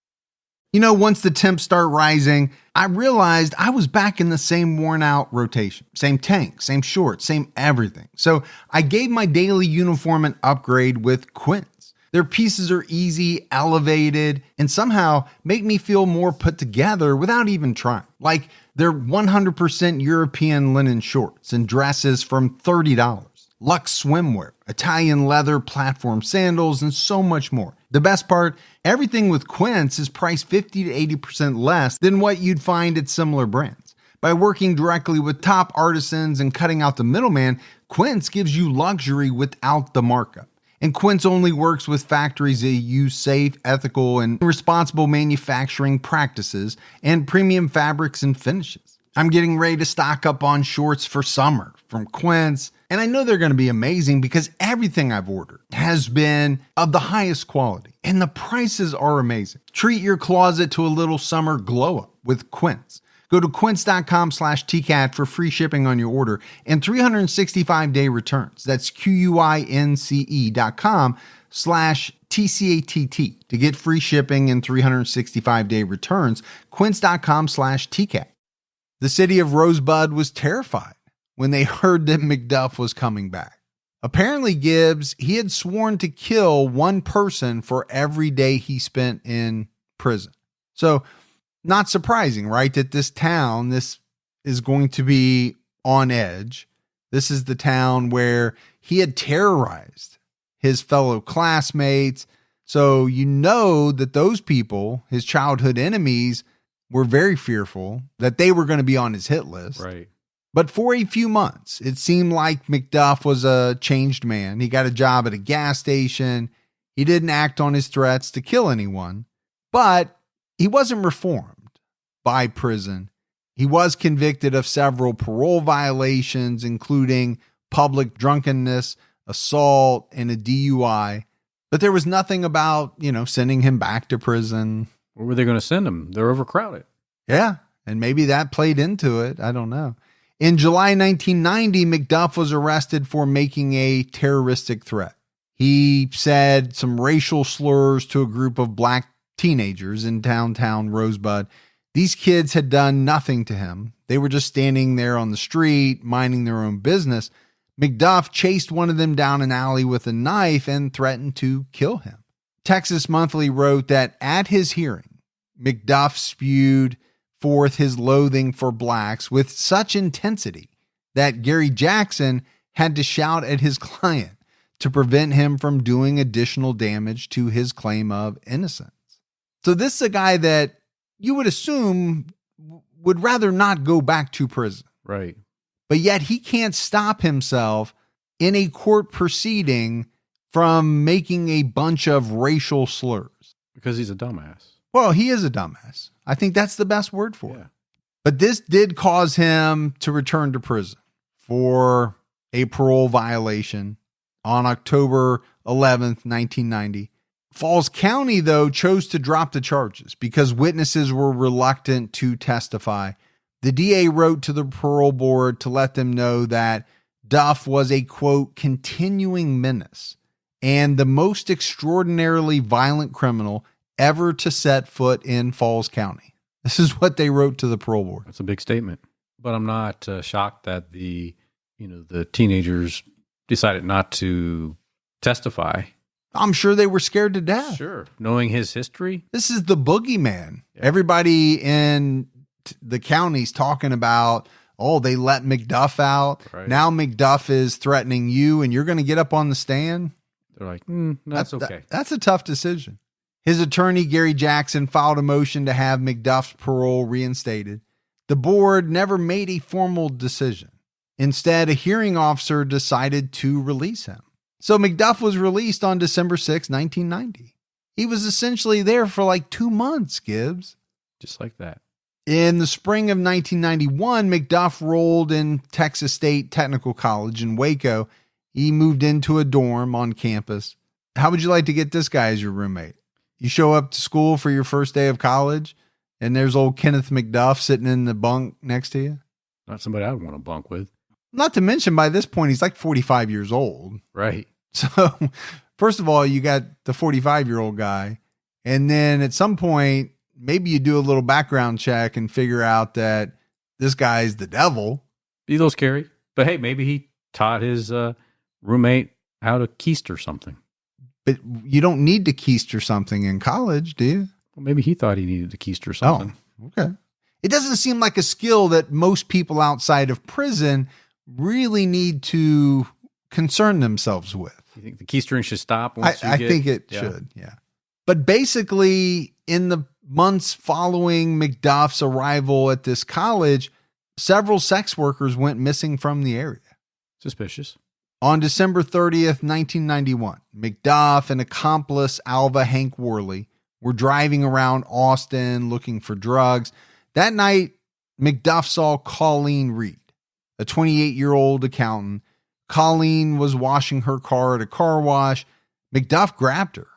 Once the temps start rising, I realized I was back in the same worn out rotation. Same tank, same shorts, same everything. So I gave my daily uniform an upgrade with Quince. Their pieces are easy, elevated, and somehow make me feel more put together without even trying. Like they're 100% European linen shorts and dresses from $30. Luxe swimwear, Italian leather platform sandals, and so much more. The best part, everything with Quince is priced 50 to 80% less than what you'd find at similar brands. By working directly with top artisans and cutting out the middleman, Quince gives you luxury without the markup. And Quince only works with factories that use safe, ethical, and responsible manufacturing practices and premium fabrics and finishes. I'm getting ready to stock up on shorts for summer from Quince, and I know they're going to be amazing because everything I've ordered has been of the highest quality, and the prices are amazing. Treat your closet to a little summer glow up with Quince. Go to quince.com/TCAT for free shipping on your order and 365-day returns. That's QUINCE.com/TCATT to get free shipping and 365-day returns. Quince.com/TCAT. The city of Rosebud was terrified when they heard that McDuff was coming back. Apparently, Gibbs, he had sworn to kill 1 person for every day he spent in prison. So, not surprising, right? That this town, this is going to be on edge. This is the town where he had terrorized his fellow classmates. So, that those people, his childhood enemies, were very fearful that they were going to be on his hit list. Right. But for a few months, it seemed like McDuff was a changed man. He got a job at a gas station. He didn't act on his threats to kill anyone, but he wasn't reformed by prison. He was convicted of several parole violations, including public drunkenness, assault, and a DUI. But there was nothing about, sending him back to prison. Where were they going to send him? They're overcrowded. Yeah, and maybe that played into it. I don't know. In July 1990, McDuff was arrested for making a terroristic threat. He said some racial slurs to a group of black teenagers in downtown Rosebud. These kids had done nothing to him. They were just standing there on the street, minding their own business. McDuff chased one of them down an alley with a knife and threatened to kill him. Texas Monthly wrote that at his hearing, McDuff spewed forth his loathing for blacks with such intensity that Gary Jackson had to shout at his client to prevent him from doing additional damage to his claim of innocence. So this is a guy that you would assume would rather not go back to prison. Right. But yet he can't stop himself in a court proceeding from making a bunch of racial slurs. Because he's a dumbass. Well, he is a dumbass. I think that's the best word for it. But this did cause him to return to prison for a parole violation on October 11th, 1990. Falls County, though, chose to drop the charges because witnesses were reluctant to testify. The DA wrote to the parole board to let them know that Duff was a, quote, continuing menace and the most extraordinarily violent criminal ever to set foot in Falls County. This is what they wrote to the parole board. That's a big statement. But I'm not shocked that the teenagers decided not to testify. I'm sure they were scared to death. Sure. Knowing his history. This is the boogeyman. Yeah. Everybody in the county's talking about, oh, they let McDuff out. Right. Now McDuff is threatening you and you're going to get up on the stand. They're like, that's okay. That's a tough decision. His attorney, Gary Jackson, filed a motion to have McDuff's parole reinstated. The board never made a formal decision. Instead, a hearing officer decided to release him. So McDuff was released on December 6, 1990. He was essentially there for like 2 months, Gibbs. Just like that. In the spring of 1991, McDuff rolled in Texas State Technical College in Waco. He moved into a dorm on campus. How would you like to get this guy as your roommate? You show up to school for your first day of college, and there's old Kenneth McDuff sitting in the bunk next to you. Not somebody I'd want to bunk with. Not to mention, by this point, he's like 45 years old. Right. So, first of all, you got the 45-year-old guy. And then at some point, maybe you do a little background check and figure out that this guy's the devil. Be a little scary. But hey, maybe he taught his roommate how to keister something. But you don't need to keister something in college, do you? Well, maybe he thought he needed to keister something. Oh, okay. It doesn't seem like a skill that most people outside of prison really need to concern themselves with. You think the keystering should stop? I think it should, yeah. But basically, in the months following McDuff's arrival at this college, several sex workers went missing from the area. Suspicious. On December 30th, 1991, McDuff and accomplice Alva Hank Worley were driving around Austin looking for drugs. That night, McDuff saw Colleen Reed, a 28-year-old accountant. Colleen was washing her car at a car wash. McDuff grabbed her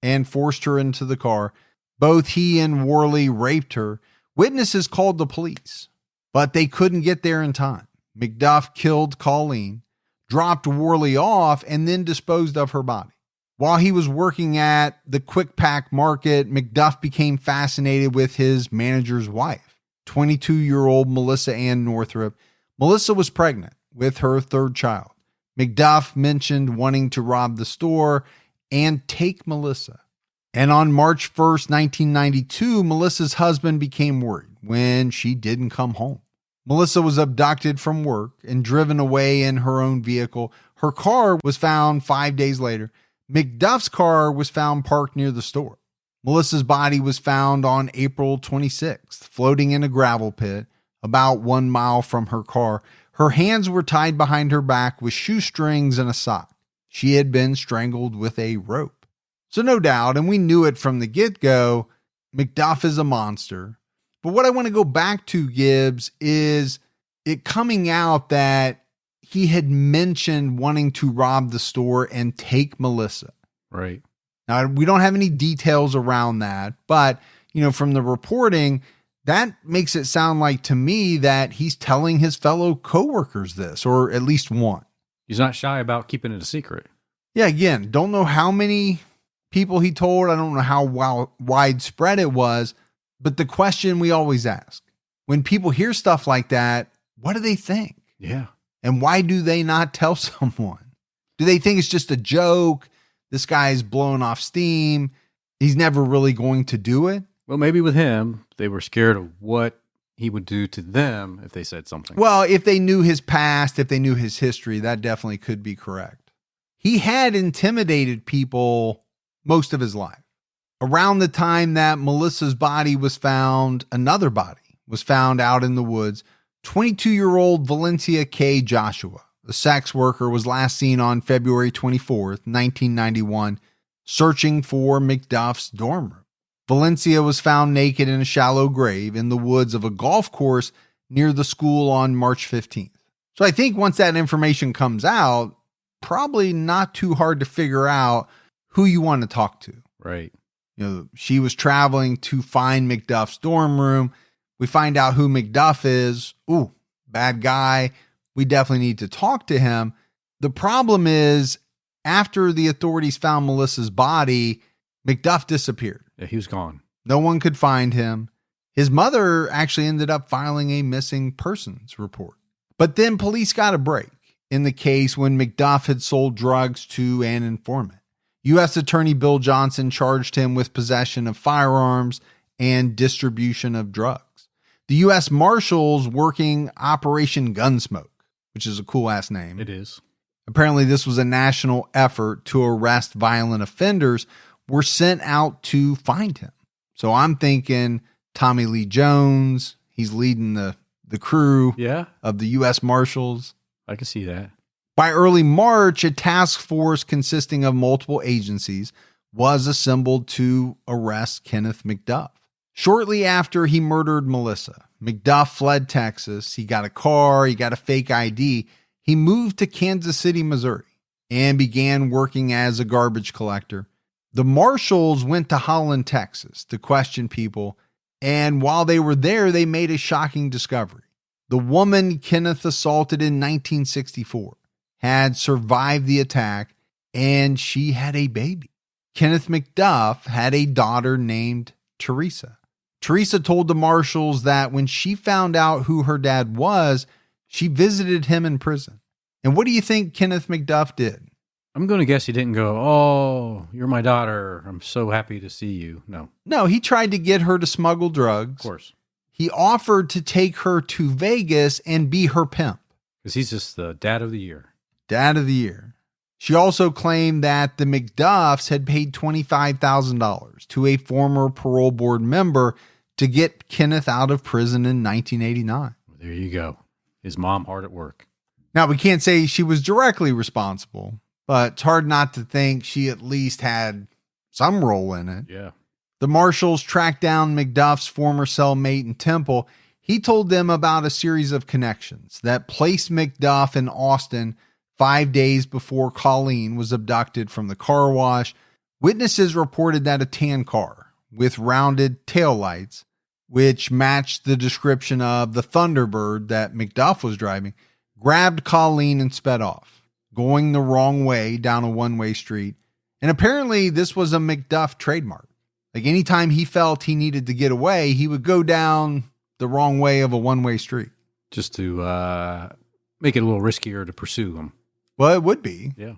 and forced her into the car. Both he and Worley raped her. Witnesses called the police, but they couldn't get there in time. McDuff killed Colleen, dropped Worley off, and then disposed of her body. While he was working at the Quick Pack Market, McDuff became fascinated with his manager's wife, 22-year-old Melissa Ann Northrup. Melissa was pregnant with her third child. McDuff mentioned wanting to rob the store and take Melissa. And on March 1st, 1992, Melissa's husband became worried when she didn't come home. Melissa was abducted from work and driven away in her own vehicle. Her car was found 5 days later. McDuff's car was found parked near the store. Melissa's body was found on April 26th, floating in a gravel pit about 1 mile from her car. Her hands were tied behind her back with shoestrings and a sock. She had been strangled with a rope. So no doubt, and we knew it from the get-go, McDuff is a monster. But what I want to go back to, Gibbs, is it coming out that he had mentioned wanting to rob the store and take Melissa. Right. Now, we don't have any details around that, but, from the reporting, that makes it sound like to me that he's telling his fellow coworkers this, or at least one. He's not shy about keeping it a secret. Yeah, again, don't know how many people he told. I don't know how widespread it was, but the question we always ask, when people hear stuff like that, what do they think? Yeah. And why do they not tell someone? Do they think it's just a joke? This guy's blowing off steam. He's never really going to do it. Well, maybe with him, they were scared of what he would do to them if they said something. Well, if they knew his past, if they knew his history, that definitely could be correct. He had intimidated people most of his life. Around the time that Melissa's body was found, another body was found out in the woods. 22-year-old Valencia K. Joshua the sex worker, was last seen on February 24th, 1991, searching for McDuff's dorm room. Valencia was found naked in a shallow grave in the woods of a golf course near the school on March 15th. So I think once that information comes out, probably not too hard to figure out who you want to talk to. Right. She was traveling to find McDuff's dorm room. We find out who McDuff is. Ooh, bad guy. We definitely need to talk to him. The problem is, after the authorities found Melissa's body, McDuff disappeared. Yeah, he was gone. No one could find him. His mother actually ended up filing a missing persons report. But then police got a break in the case when McDuff had sold drugs to an informant. U.S. Attorney Bill Johnson charged him with possession of firearms and distribution of drugs. The U.S. Marshals working Operation Gunsmoke, which is a cool-ass name. It is. Apparently, this was a national effort to arrest violent offenders, were sent out to find him. So I'm thinking Tommy Lee Jones, he's leading the crew of the U.S. Marshals. I can see that. By early March, a task force consisting of multiple agencies was assembled to arrest Kenneth McDuff. Shortly after he murdered Melissa, McDuff fled Texas. He got a car, he got a fake ID. He moved to Kansas City, Missouri, and began working as a garbage collector. The Marshals went to Holland, Texas to question people, and while they were there, they made a shocking discovery. The woman Kenneth assaulted in 1964 had survived the attack, and she had a baby. Kenneth McDuff had a daughter named Teresa. Teresa told the Marshals that when she found out who her dad was, she visited him in prison. And what do you think Kenneth McDuff did? I'm going to guess he didn't go, "Oh, you're my daughter. I'm so happy to see you." No, he tried to get her to smuggle drugs. Of course. He offered to take her to Vegas and be her pimp. Because he's just the dad of the year. Dad of the year. She also claimed that the McDuffs had paid $25,000 to a former parole board member to get Kenneth out of prison in 1989. There you go. His mom hard at work. Now, we can't say she was directly responsible, but it's hard not to think she at least had some role in it. Yeah. The Marshals tracked down McDuff's former cellmate in Temple. He told them about a series of connections that placed McDuff in Austin 5 days before Colleen was abducted from the car wash. Witnesses reported that a tan car with rounded taillights, which matched the description of the Thunderbird that McDuff was driving, grabbed Colleen and sped off, going the wrong way down a one-way street. And apparently this was a McDuff trademark. Like anytime he felt he needed to get away, he would go down the wrong way of a one-way street. Just to make it a little riskier to pursue him. Well, it would be. Yeah.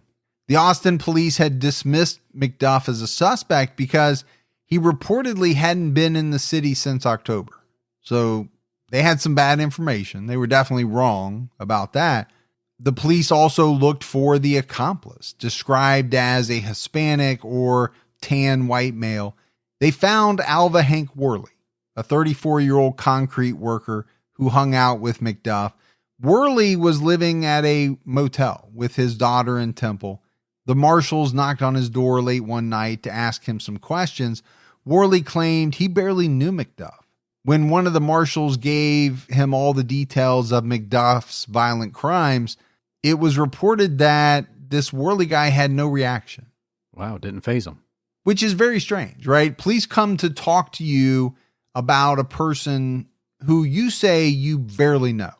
The Austin police had dismissed McDuff as a suspect because he reportedly hadn't been in the city since October. So they had some bad information. They were definitely wrong about that. The police also looked for the accomplice, described as a Hispanic or tan white male. They found Alva Hank Worley, a 34-year-old concrete worker who hung out with McDuff. Worley was living at a motel with his daughter in Temple. The Marshals knocked on his door late one night to ask him some questions. Worley claimed he barely knew McDuff. When one of the Marshals gave him all the details of McDuff's violent crimes, it was reported that this Worley guy had no reaction. Wow, didn't faze him. Which is very strange, right? Police come to talk to you about a person who you say you barely know.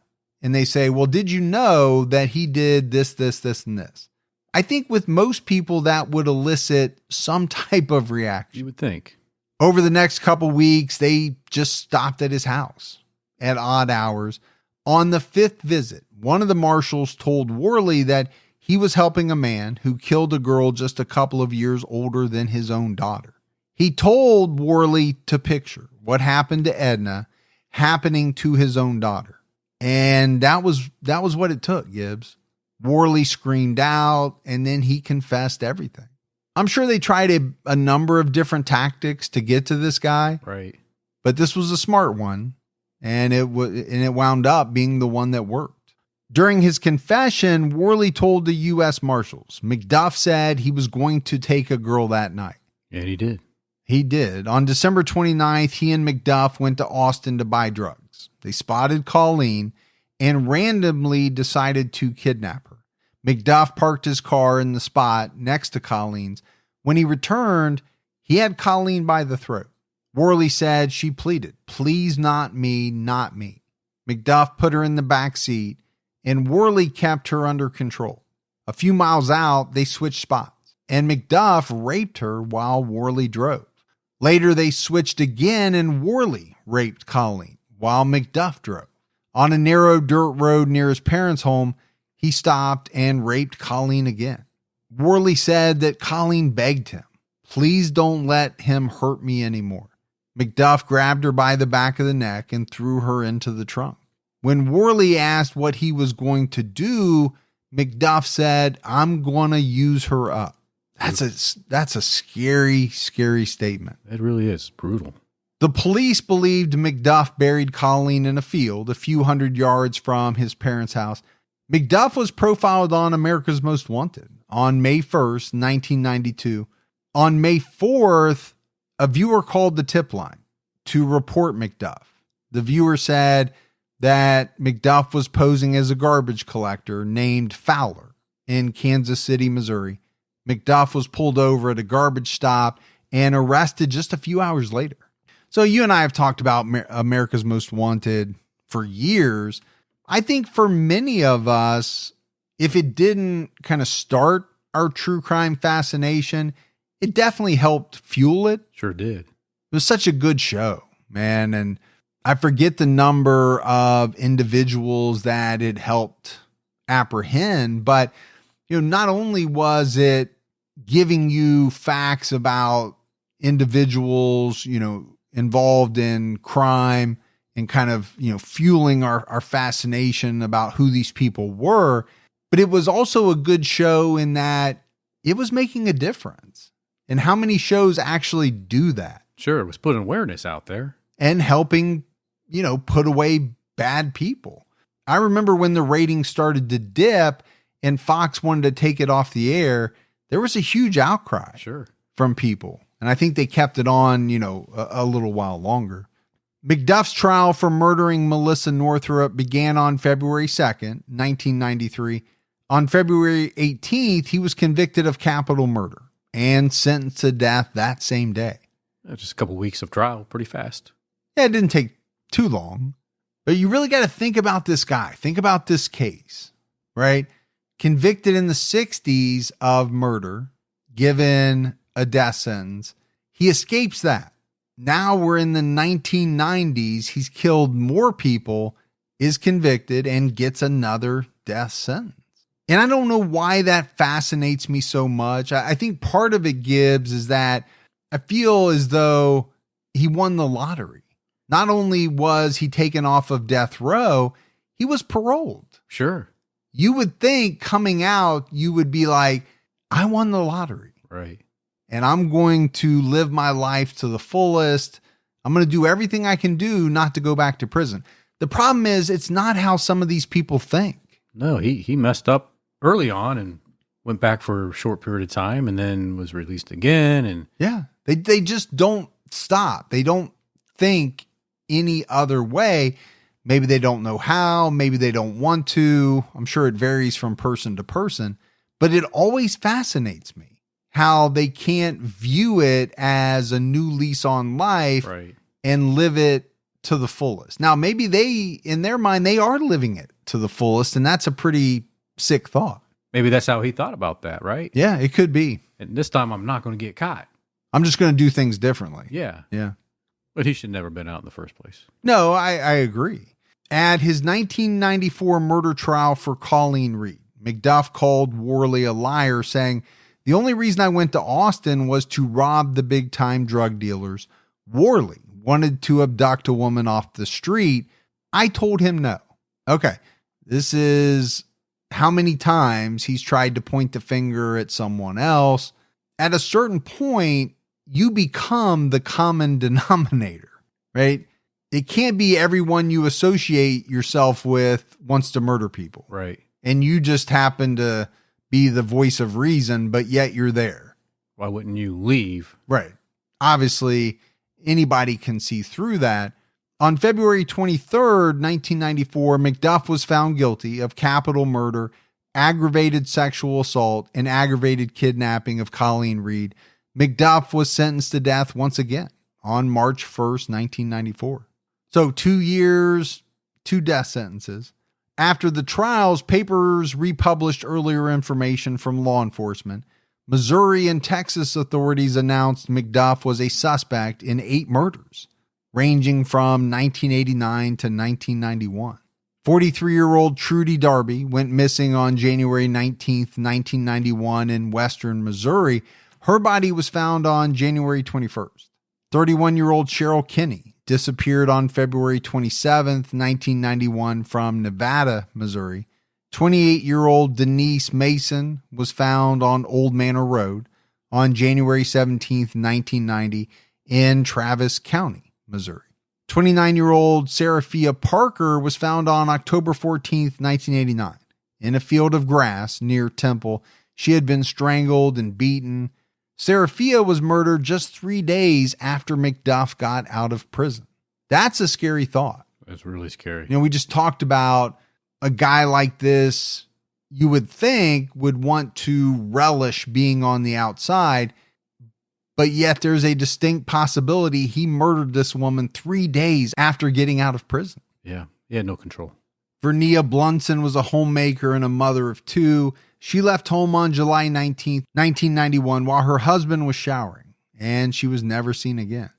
And they say, well, did you know that he did this, this, this, and this? I think with most people that would elicit some type of reaction. You would think. Over the next couple weeks, they just stopped at his house at odd hours. On the fifth visit, one of the Marshals told Worley that he was helping a man who killed a girl just a couple of years older than his own daughter. He told Worley to picture what happened to Edna happening to his own daughter. And that was what it took, Gibbs. Worley screamed out, and then he confessed everything. I'm sure they tried a number of different tactics to get to this guy. Right. But this was a smart one, and it wound up being the one that worked. During his confession, Worley told the U.S. Marshals McDuff said he was going to take a girl that night. And he did. He did. On December 29th, he and McDuff went to Austin to buy drugs. They spotted Colleen and randomly decided to kidnap her. McDuff parked his car in the spot next to Colleen's. When he returned, he had Colleen by the throat. Worley said she pleaded, "Please, not me, not me." McDuff put her in the back seat, and Worley kept her under control. A few miles out, they switched spots, and McDuff raped her while Worley drove. Later, they switched again, and Worley raped Colleen while McDuff drove. On a narrow dirt road near his parents' home, he stopped and raped Colleen again. Worley said that Colleen begged him, "Please don't let him hurt me anymore." McDuff grabbed her by the back of the neck and threw her into the trunk. When Worley asked what he was going to do, McDuff said, "I'm going to use her up." That's a scary, scary statement. It really is brutal. The police believed McDuff buried Colleen in a field a few hundred yards from his parents' house. McDuff was profiled on America's Most Wanted on May 1st, 1992. On May 4th, a viewer called the tip line to report McDuff. The viewer said that McDuff was posing as a garbage collector named Fowler in Kansas City, Missouri. McDuff was pulled over at a garbage stop and arrested just a few hours later. So you and I have talked about America's Most Wanted for years. I think for many of us, if it didn't kind of start our true crime fascination, it definitely helped fuel it. Sure did. It was such a good show, man. And I forget the number of individuals that it helped apprehend, but not only was it giving you facts about individuals, involved in crime and kind of, fueling our fascination about who these people were, but it was also a good show in that it was making a difference. And how many shows actually do that? Sure, it was putting awareness out there. And helping, put away bad people. I remember when the ratings started to dip and Fox wanted to take it off the air, there was a huge outcry from people. And I think they kept it on, a little while longer. McDuff's trial for murdering Melissa Northrup began on February 2nd, 1993. On February 18th, he was convicted of capital murder and sentenced to death that same day. Just a couple weeks of trial, pretty fast. Yeah, it didn't take too long. But you really got to think about this guy. Think about this case, right? Convicted in the 60s of murder, given a death sentence. He escapes that. Now we're in the 1990s. He's killed more people, is convicted, and gets another death sentence. And I don't know why that fascinates me so much. I think part of it, Gibbs, is that I feel as though he won the lottery. Not only was he taken off of death row, he was paroled. Sure. You would think coming out, you would be like, I won the lottery. Right. And I'm going to live my life to the fullest. I'm going to do everything I can do not to go back to prison. The problem is, it's not how some of these people think. No, he messed up early on and went back for a short period of time and then was released again. And yeah, they just don't stop. They don't think any other way. Maybe they don't know how, maybe they don't want to. I'm sure it varies from person to person, but it always fascinates me how they can't view it as a new lease on life and live it to the fullest. Now, maybe in their mind, they are living it to the fullest, and that's a pretty sick thought. Maybe that's how he thought about that, right? Yeah, it could be. And this time I'm not going to get caught. I'm just going to do things differently. Yeah. Yeah. But he should never been out in the first place. No, I agree. At his 1994 murder trial for Colleen Reed, McDuff called Worley a liar, saying, "The only reason I went to Austin was to rob the big-time drug dealers. Worley wanted to abduct a woman off the street. I told him no." Okay, this is how many times he's tried to point the finger at someone else. At a certain point, you become the common denominator, right? it can't be everyone you associate yourself with wants to murder people. Right. And you just happen to be the voice of reason, but yet you're there. Why wouldn't you leave? Right. Obviously, anybody can see through that. On February 23rd, 1994, McDuff was found guilty of capital murder, aggravated sexual assault, and aggravated kidnapping of Colleen Reed. McDuff was sentenced to death once again on March 1st, 1994. So 2 years, 2 death sentences. After the trials, papers republished earlier information from law enforcement. Missouri and Texas authorities announced McDuff was a suspect in 8 murders, ranging from 1989 to 1991. 43-year-old Trudy Darby went missing on January 19th, 1991 in western Missouri. Her body was found on January 21st. 31-year-old Cheryl Kinney disappeared on February 27th, 1991 from Nevada, Missouri. 28-year-old Denise Mason was found on Old Manor Road on January 17th, 1990 in Travis County, Missouri. 29-year-old Seraphia Parker was found on October 14th, 1989 in a field of grass near Temple. She had been strangled and beaten. Seraphia was murdered just 3 days after McDuff got out of prison. That's a scary thought. That's really scary. We just talked about a guy like this, you would think would want to relish being on the outside, but yet there's a distinct possibility he murdered this woman 3 days after getting out of prison. Yeah, he had no control. Vernia Blunson was a homemaker and a mother of 2. She left home on July 19th, 1991 while her husband was showering, and she was never seen again.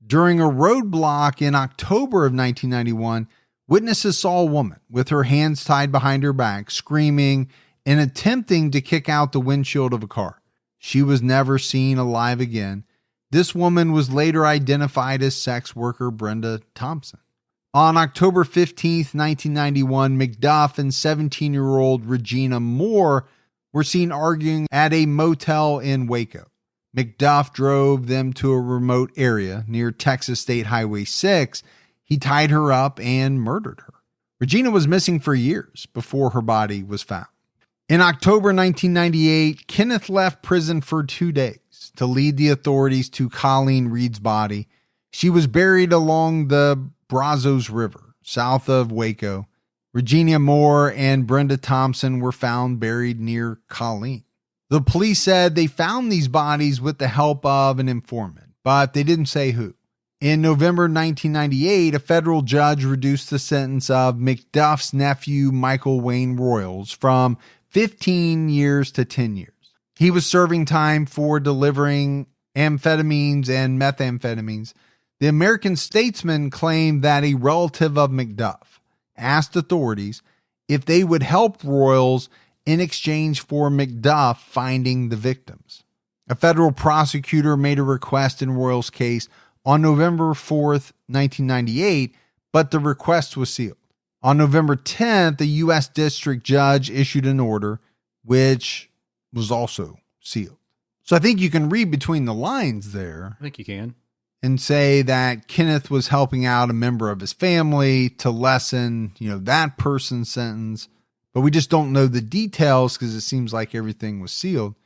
During a roadblock in October of 1991, witnesses saw a woman with her hands tied behind her back, screaming and attempting to kick out the windshield of a car. She was never seen alive again. This woman was later identified as sex worker Brenda Thompson. On October 15th, 1991, McDuff and 17-year-old Regina Moore were seen arguing at a motel in Waco. McDuff drove them to a remote area near Texas State Highway 6. He tied her up and murdered her. Regina was missing for years before her body was found. In October 1998, Kenneth left prison for 2 days to lead the authorities to Colleen Reed's body. She was buried along the Brazos River, south of Waco. Regina Moore and Brenda Thompson were found buried near Colleen. The police said they found these bodies with the help of an informant, but they didn't say who. In November 1998, a federal judge reduced the sentence of McDuff's nephew, Michael Wayne Royals, from 15 years to 10 years. He was serving time for delivering amphetamines and methamphetamines. The American Statesman claimed that a relative of McDuff asked authorities if they would help Royals in exchange for McDuff finding the victims. A federal prosecutor made a request in Royals' case on November 4th, 1998, but the request was sealed. On November 10th, a U.S. district judge issued an order, which was also sealed. So I think you can read between the lines there. I think you can. And say that Kenneth was helping out a member of his family to lessen, that person's sentence. But we just don't know the details because it seems like everything was sealed.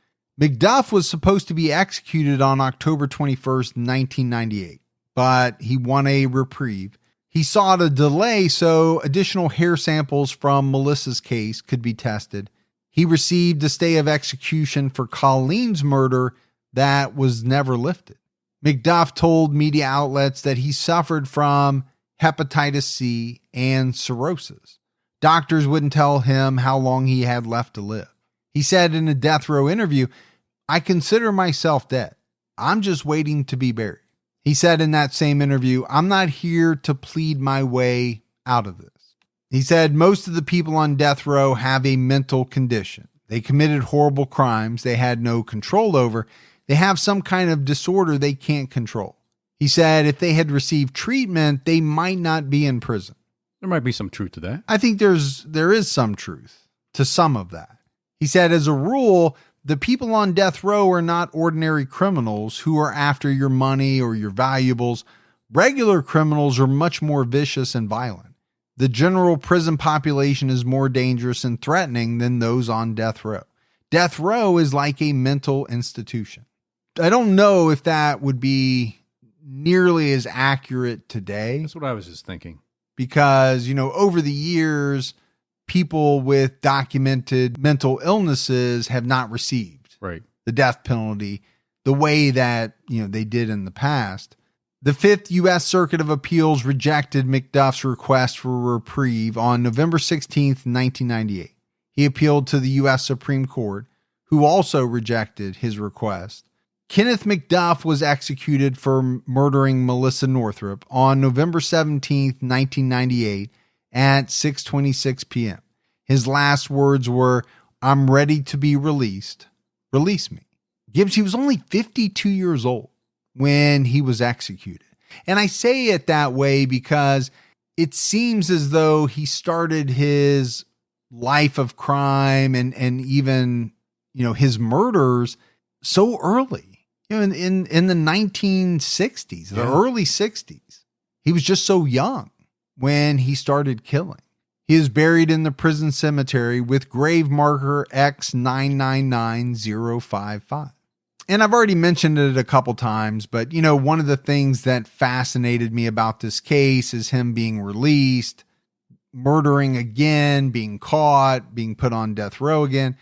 McDuff was supposed to be executed on October 21st, 1998, but he won a reprieve. He sought a delay so additional hair samples from Melissa's case could be tested. He received a stay of execution for Colleen's murder that was never lifted. McDuff told media outlets that he suffered from hepatitis C and cirrhosis. Doctors wouldn't tell him how long he had left to live. He said in a death row interview, "I consider myself dead. I'm just waiting to be buried." He said in that same interview, "I'm not here to plead my way out of this." He said most of the people on death row have a mental condition. They committed horrible crimes they had no control over. They have some kind of disorder they can't control. He said if they had received treatment, they might not be in prison. There might be some truth to that. I think there is some truth to some of that. He said, as a rule, the people on death row are not ordinary criminals who are after your money or your valuables. Regular criminals are much more vicious and violent. The general prison population is more dangerous and threatening than those on death row. Death row is like a mental institution. I don't know if that would be nearly as accurate today. That's what I was just thinking. Because, over the years, people with documented mental illnesses have not received the death penalty the way that, they did in the past. The Fifth U.S. Circuit of Appeals rejected McDuff's request for a reprieve on November 16th, 1998. He appealed to the U.S. Supreme Court, who also rejected his request. Kenneth McDuff was executed for murdering Melissa Northrup on November 17th, 1998 at 6:26 p.m. His last words were, "I'm ready to be released. Release me." Gibbs, he was only 52 years old when he was executed. And I say it that way because it seems as though he started his life of crime and even, his murders so early. In the 1960s, the early 60s. He was just so young when he started killing. He is buried in the prison cemetery with grave marker X999055. And I've already mentioned it a couple times, but one of the things that fascinated me about this case is him being released, murdering again, being caught, being put on death row again.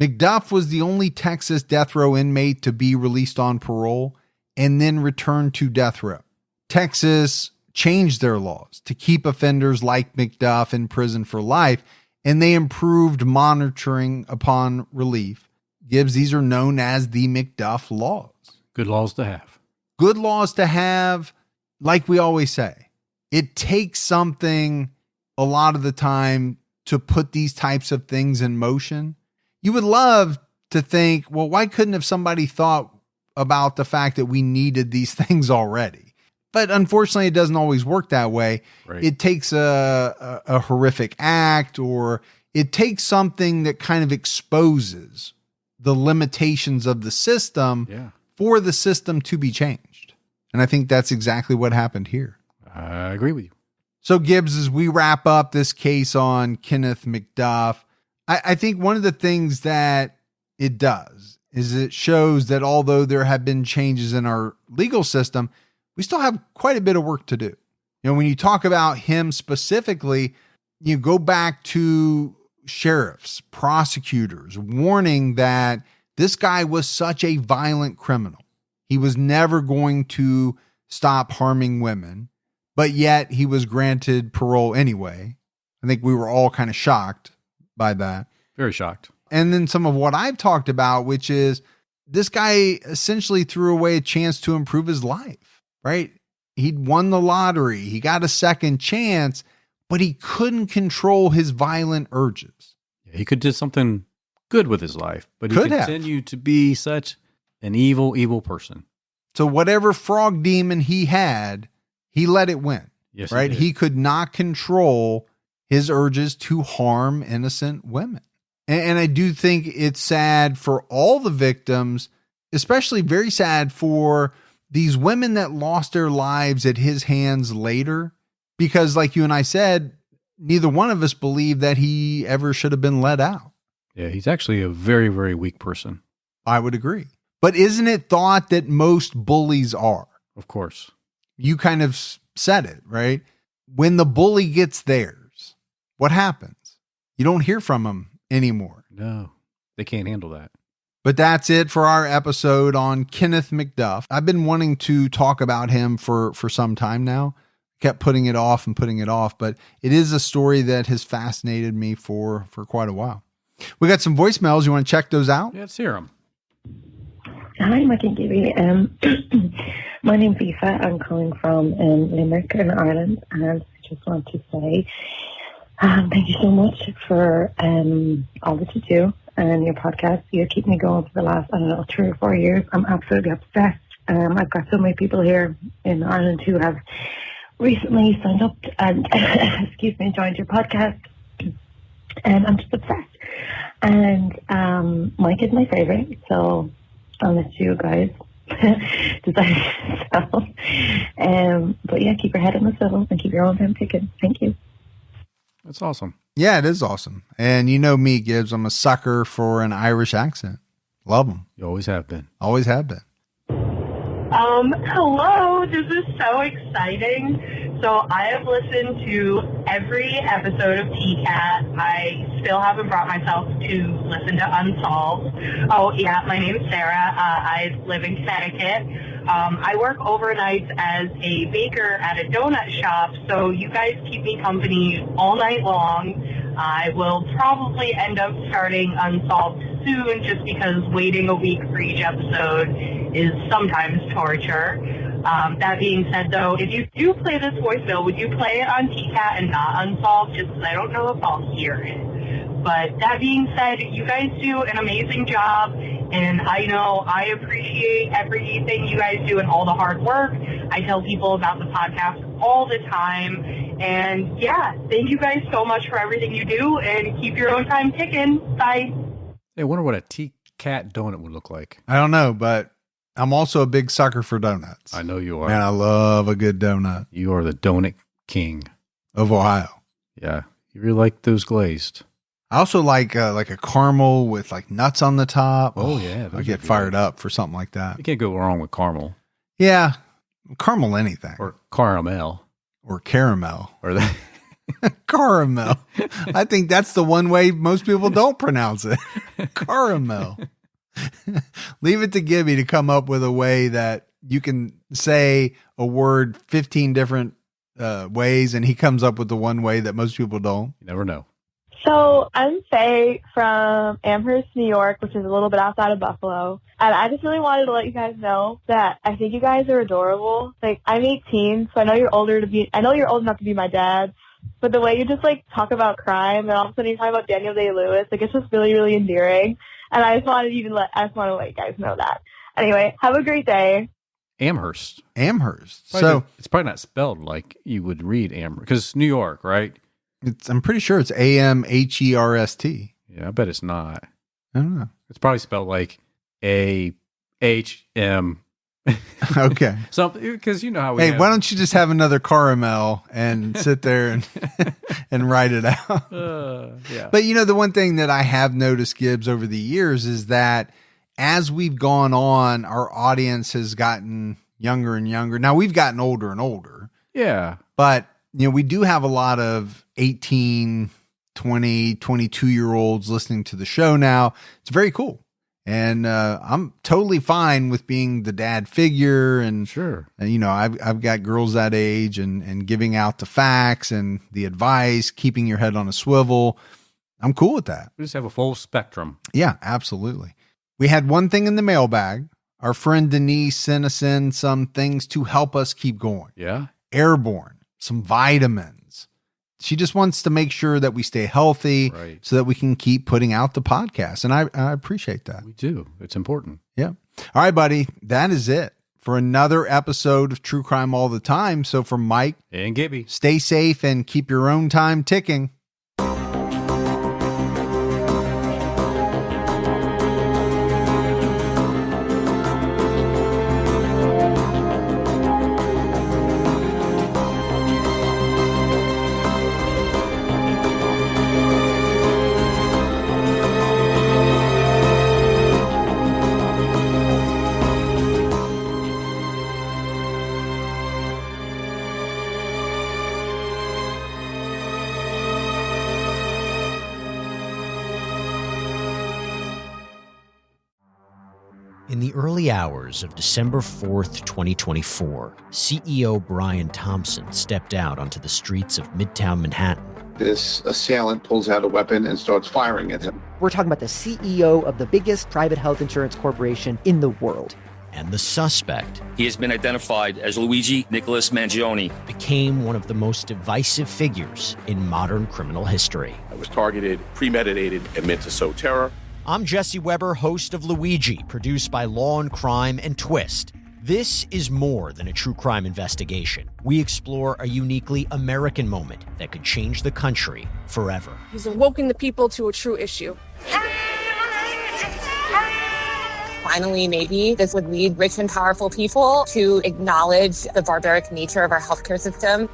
McDuff was the only Texas death row inmate to be released on parole and then returned to death row. Texas changed their laws to keep offenders like McDuff in prison for life, and they improved monitoring upon relief. Gibbs, these are known as the McDuff laws. Good laws to have. Good laws to have, like we always say. It takes something a lot of the time to put these types of things in motion. You would love to think, well, why couldn't have somebody thought about the fact that we needed these things already? But unfortunately, it doesn't always work that way. Right. It takes a horrific act, or it takes something that kind of exposes the limitations of the system for the system to be changed. And I think that's exactly what happened here. I agree with you. So Gibbs, as we wrap up this case on Kenneth McDuff, I think one of the things that it does is it shows that although there have been changes in our legal system, we still have quite a bit of work to do. When you talk about him specifically, you go back to sheriffs, prosecutors, warning that this guy was such a violent criminal. He was never going to stop harming women, but yet he was granted parole anyway. I think we were all kind of shocked by that. Very shocked. And then some of what I've talked about, which is this guy essentially threw away a chance to improve his life, right? He'd won the lottery. He got a second chance, but he couldn't control his violent urges. Yeah, he could do something good with his life, but he continued to be such an evil person. So whatever frog demon he had, he let it win. Yes, right? He could not control his urges to harm innocent women. And I do think it's sad for all the victims, especially very sad for these women that lost their lives at his hands later, because like you and I said, neither one of us believe that he ever should have been let out. Yeah, he's actually a very, very weak person. I would agree. But isn't it thought that most bullies are? Of course. You kind of said it, right? When the bully gets theirs, what happens? You don't hear from them anymore. No, they can't handle that. But that's it for our episode on Kenneth McDuff. I've been wanting to talk about him for some time now. Kept putting it off, but it is a story that has fascinated me for quite a while. We got some voicemails. You want to check those out? Yeah, let's hear them. Hi, Mike and Gibby. My name's Aoife. I'm calling from Limerick in Ireland, and I just want to say thank you so much for all that you do and your podcast. You keep me going for the last, 3 or 4 years. I'm absolutely obsessed. I've got so many people here in Ireland who have recently signed up and, joined your podcast. And I'm just obsessed. And Mike is my favorite, so I'll let you guys But yeah, keep your head in the swivel and keep your own time ticking. Thank you. That's awesome. Yeah, it is awesome. And you know me, Gibbs, I'm a sucker for an Irish accent. Love them. You always have been. Always have been. Hello, this is so exciting. So I have listened to every episode of TCAT. I still haven't brought myself to listen to Unsolved. Oh, yeah, my name is Sarah. I live in Connecticut. I work overnights as a baker at a donut shop, so you guys keep me company all night long. I will probably end up starting Unsolved soon just because waiting a week for each episode is sometimes torture. That being said, though, if you do play this voicemail, would you play it on TCAT and not Unsolved? Just because I don't know if I'll hear it. But that being said, you guys do an amazing job, and I know I appreciate everything you guys do and all the hard work. I tell people about the podcast all the time. And yeah, thank you guys so much for everything you do, and keep your own time ticking. Bye. Hey, I wonder what a TCAT donut would look like. I don't know, but I'm also a big sucker for donuts. I know you are. Man, I love a good donut. You are the donut king of Ohio. Yeah, you really like those glazed. I also like a caramel with like nuts on the top. Oh yeah, I get fired up for something like that. You can't go wrong with caramel. Yeah, caramel anything or caramel or caramel or that. Caramel. I think that's the one way most people don't pronounce it. Caramel. Leave it to Gibby to come up with a way that you can say a word 15 different ways, and he comes up with the one way that most people don't. You never know. So I'm Faye from Amherst, New York, which is a little bit outside of Buffalo. And I just really wanted to let you guys know that I think you guys are adorable. Like, I'm 18, so I know you're old enough to be my dad. But the way you just like talk about crime, and all of a sudden you talk about Daniel Day-Lewis, like it's just really, really endearing. And I just want to let you guys know that. Anyway, have a great day. Amherst. So it's probably not spelled like you would read Amherst because it's New York, right? I'm pretty sure it's Amherst. Yeah, I bet it's not. I don't know. It's probably spelled like AHM. Okay. So, because you know how why don't you just have another caramel and sit there and and write it out? Yeah. But the one thing that I have noticed, Gibbs, over the years is that as we've gone on, our audience has gotten younger and younger. Now we've gotten older and older. Yeah. But we do have a lot of 18, 20, 22-year-olds listening to the show now. It's very cool. And I'm totally fine with being the dad figure. And sure. And, I've got girls that age and giving out the facts and the advice, keeping your head on a swivel. I'm cool with that. We just have a full spectrum. Yeah, absolutely. We had one thing in the mailbag. Our friend Denise sent us in some things to help us keep going. Yeah. Airborne, some vitamins. She just wants to make sure that we stay healthy so that we can keep putting out the podcast. And I appreciate that. We do. It's important. Yeah. All right, buddy. That is it for another episode of True Crime All the Time. So for Mike and Gibby, stay safe and keep your own time ticking. In the early hours of December 4th, 2024, CEO Brian Thompson stepped out onto the streets of Midtown Manhattan. This assailant pulls out a weapon and starts firing at him. We're talking about the CEO of the biggest private health insurance corporation in the world. And the suspect, he has been identified as Luigi Nicholas Mangione, became one of the most divisive figures in modern criminal history. It was targeted, premeditated, and meant to sow terror. I'm Jesse Weber, host of Luigi, produced by Law and Crime and Twist. This is more than a true crime investigation. We explore a uniquely American moment that could change the country forever. He's awoken the people to a true issue. finally maybe this would lead rich and powerful people to acknowledge the barbaric nature of our healthcare system.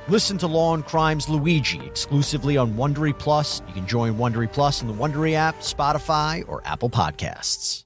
Listen to Law and Crime's Luigi exclusively on Wondery Plus. You can join Wondery Plus in the Wondery app, Spotify, or Apple Podcasts.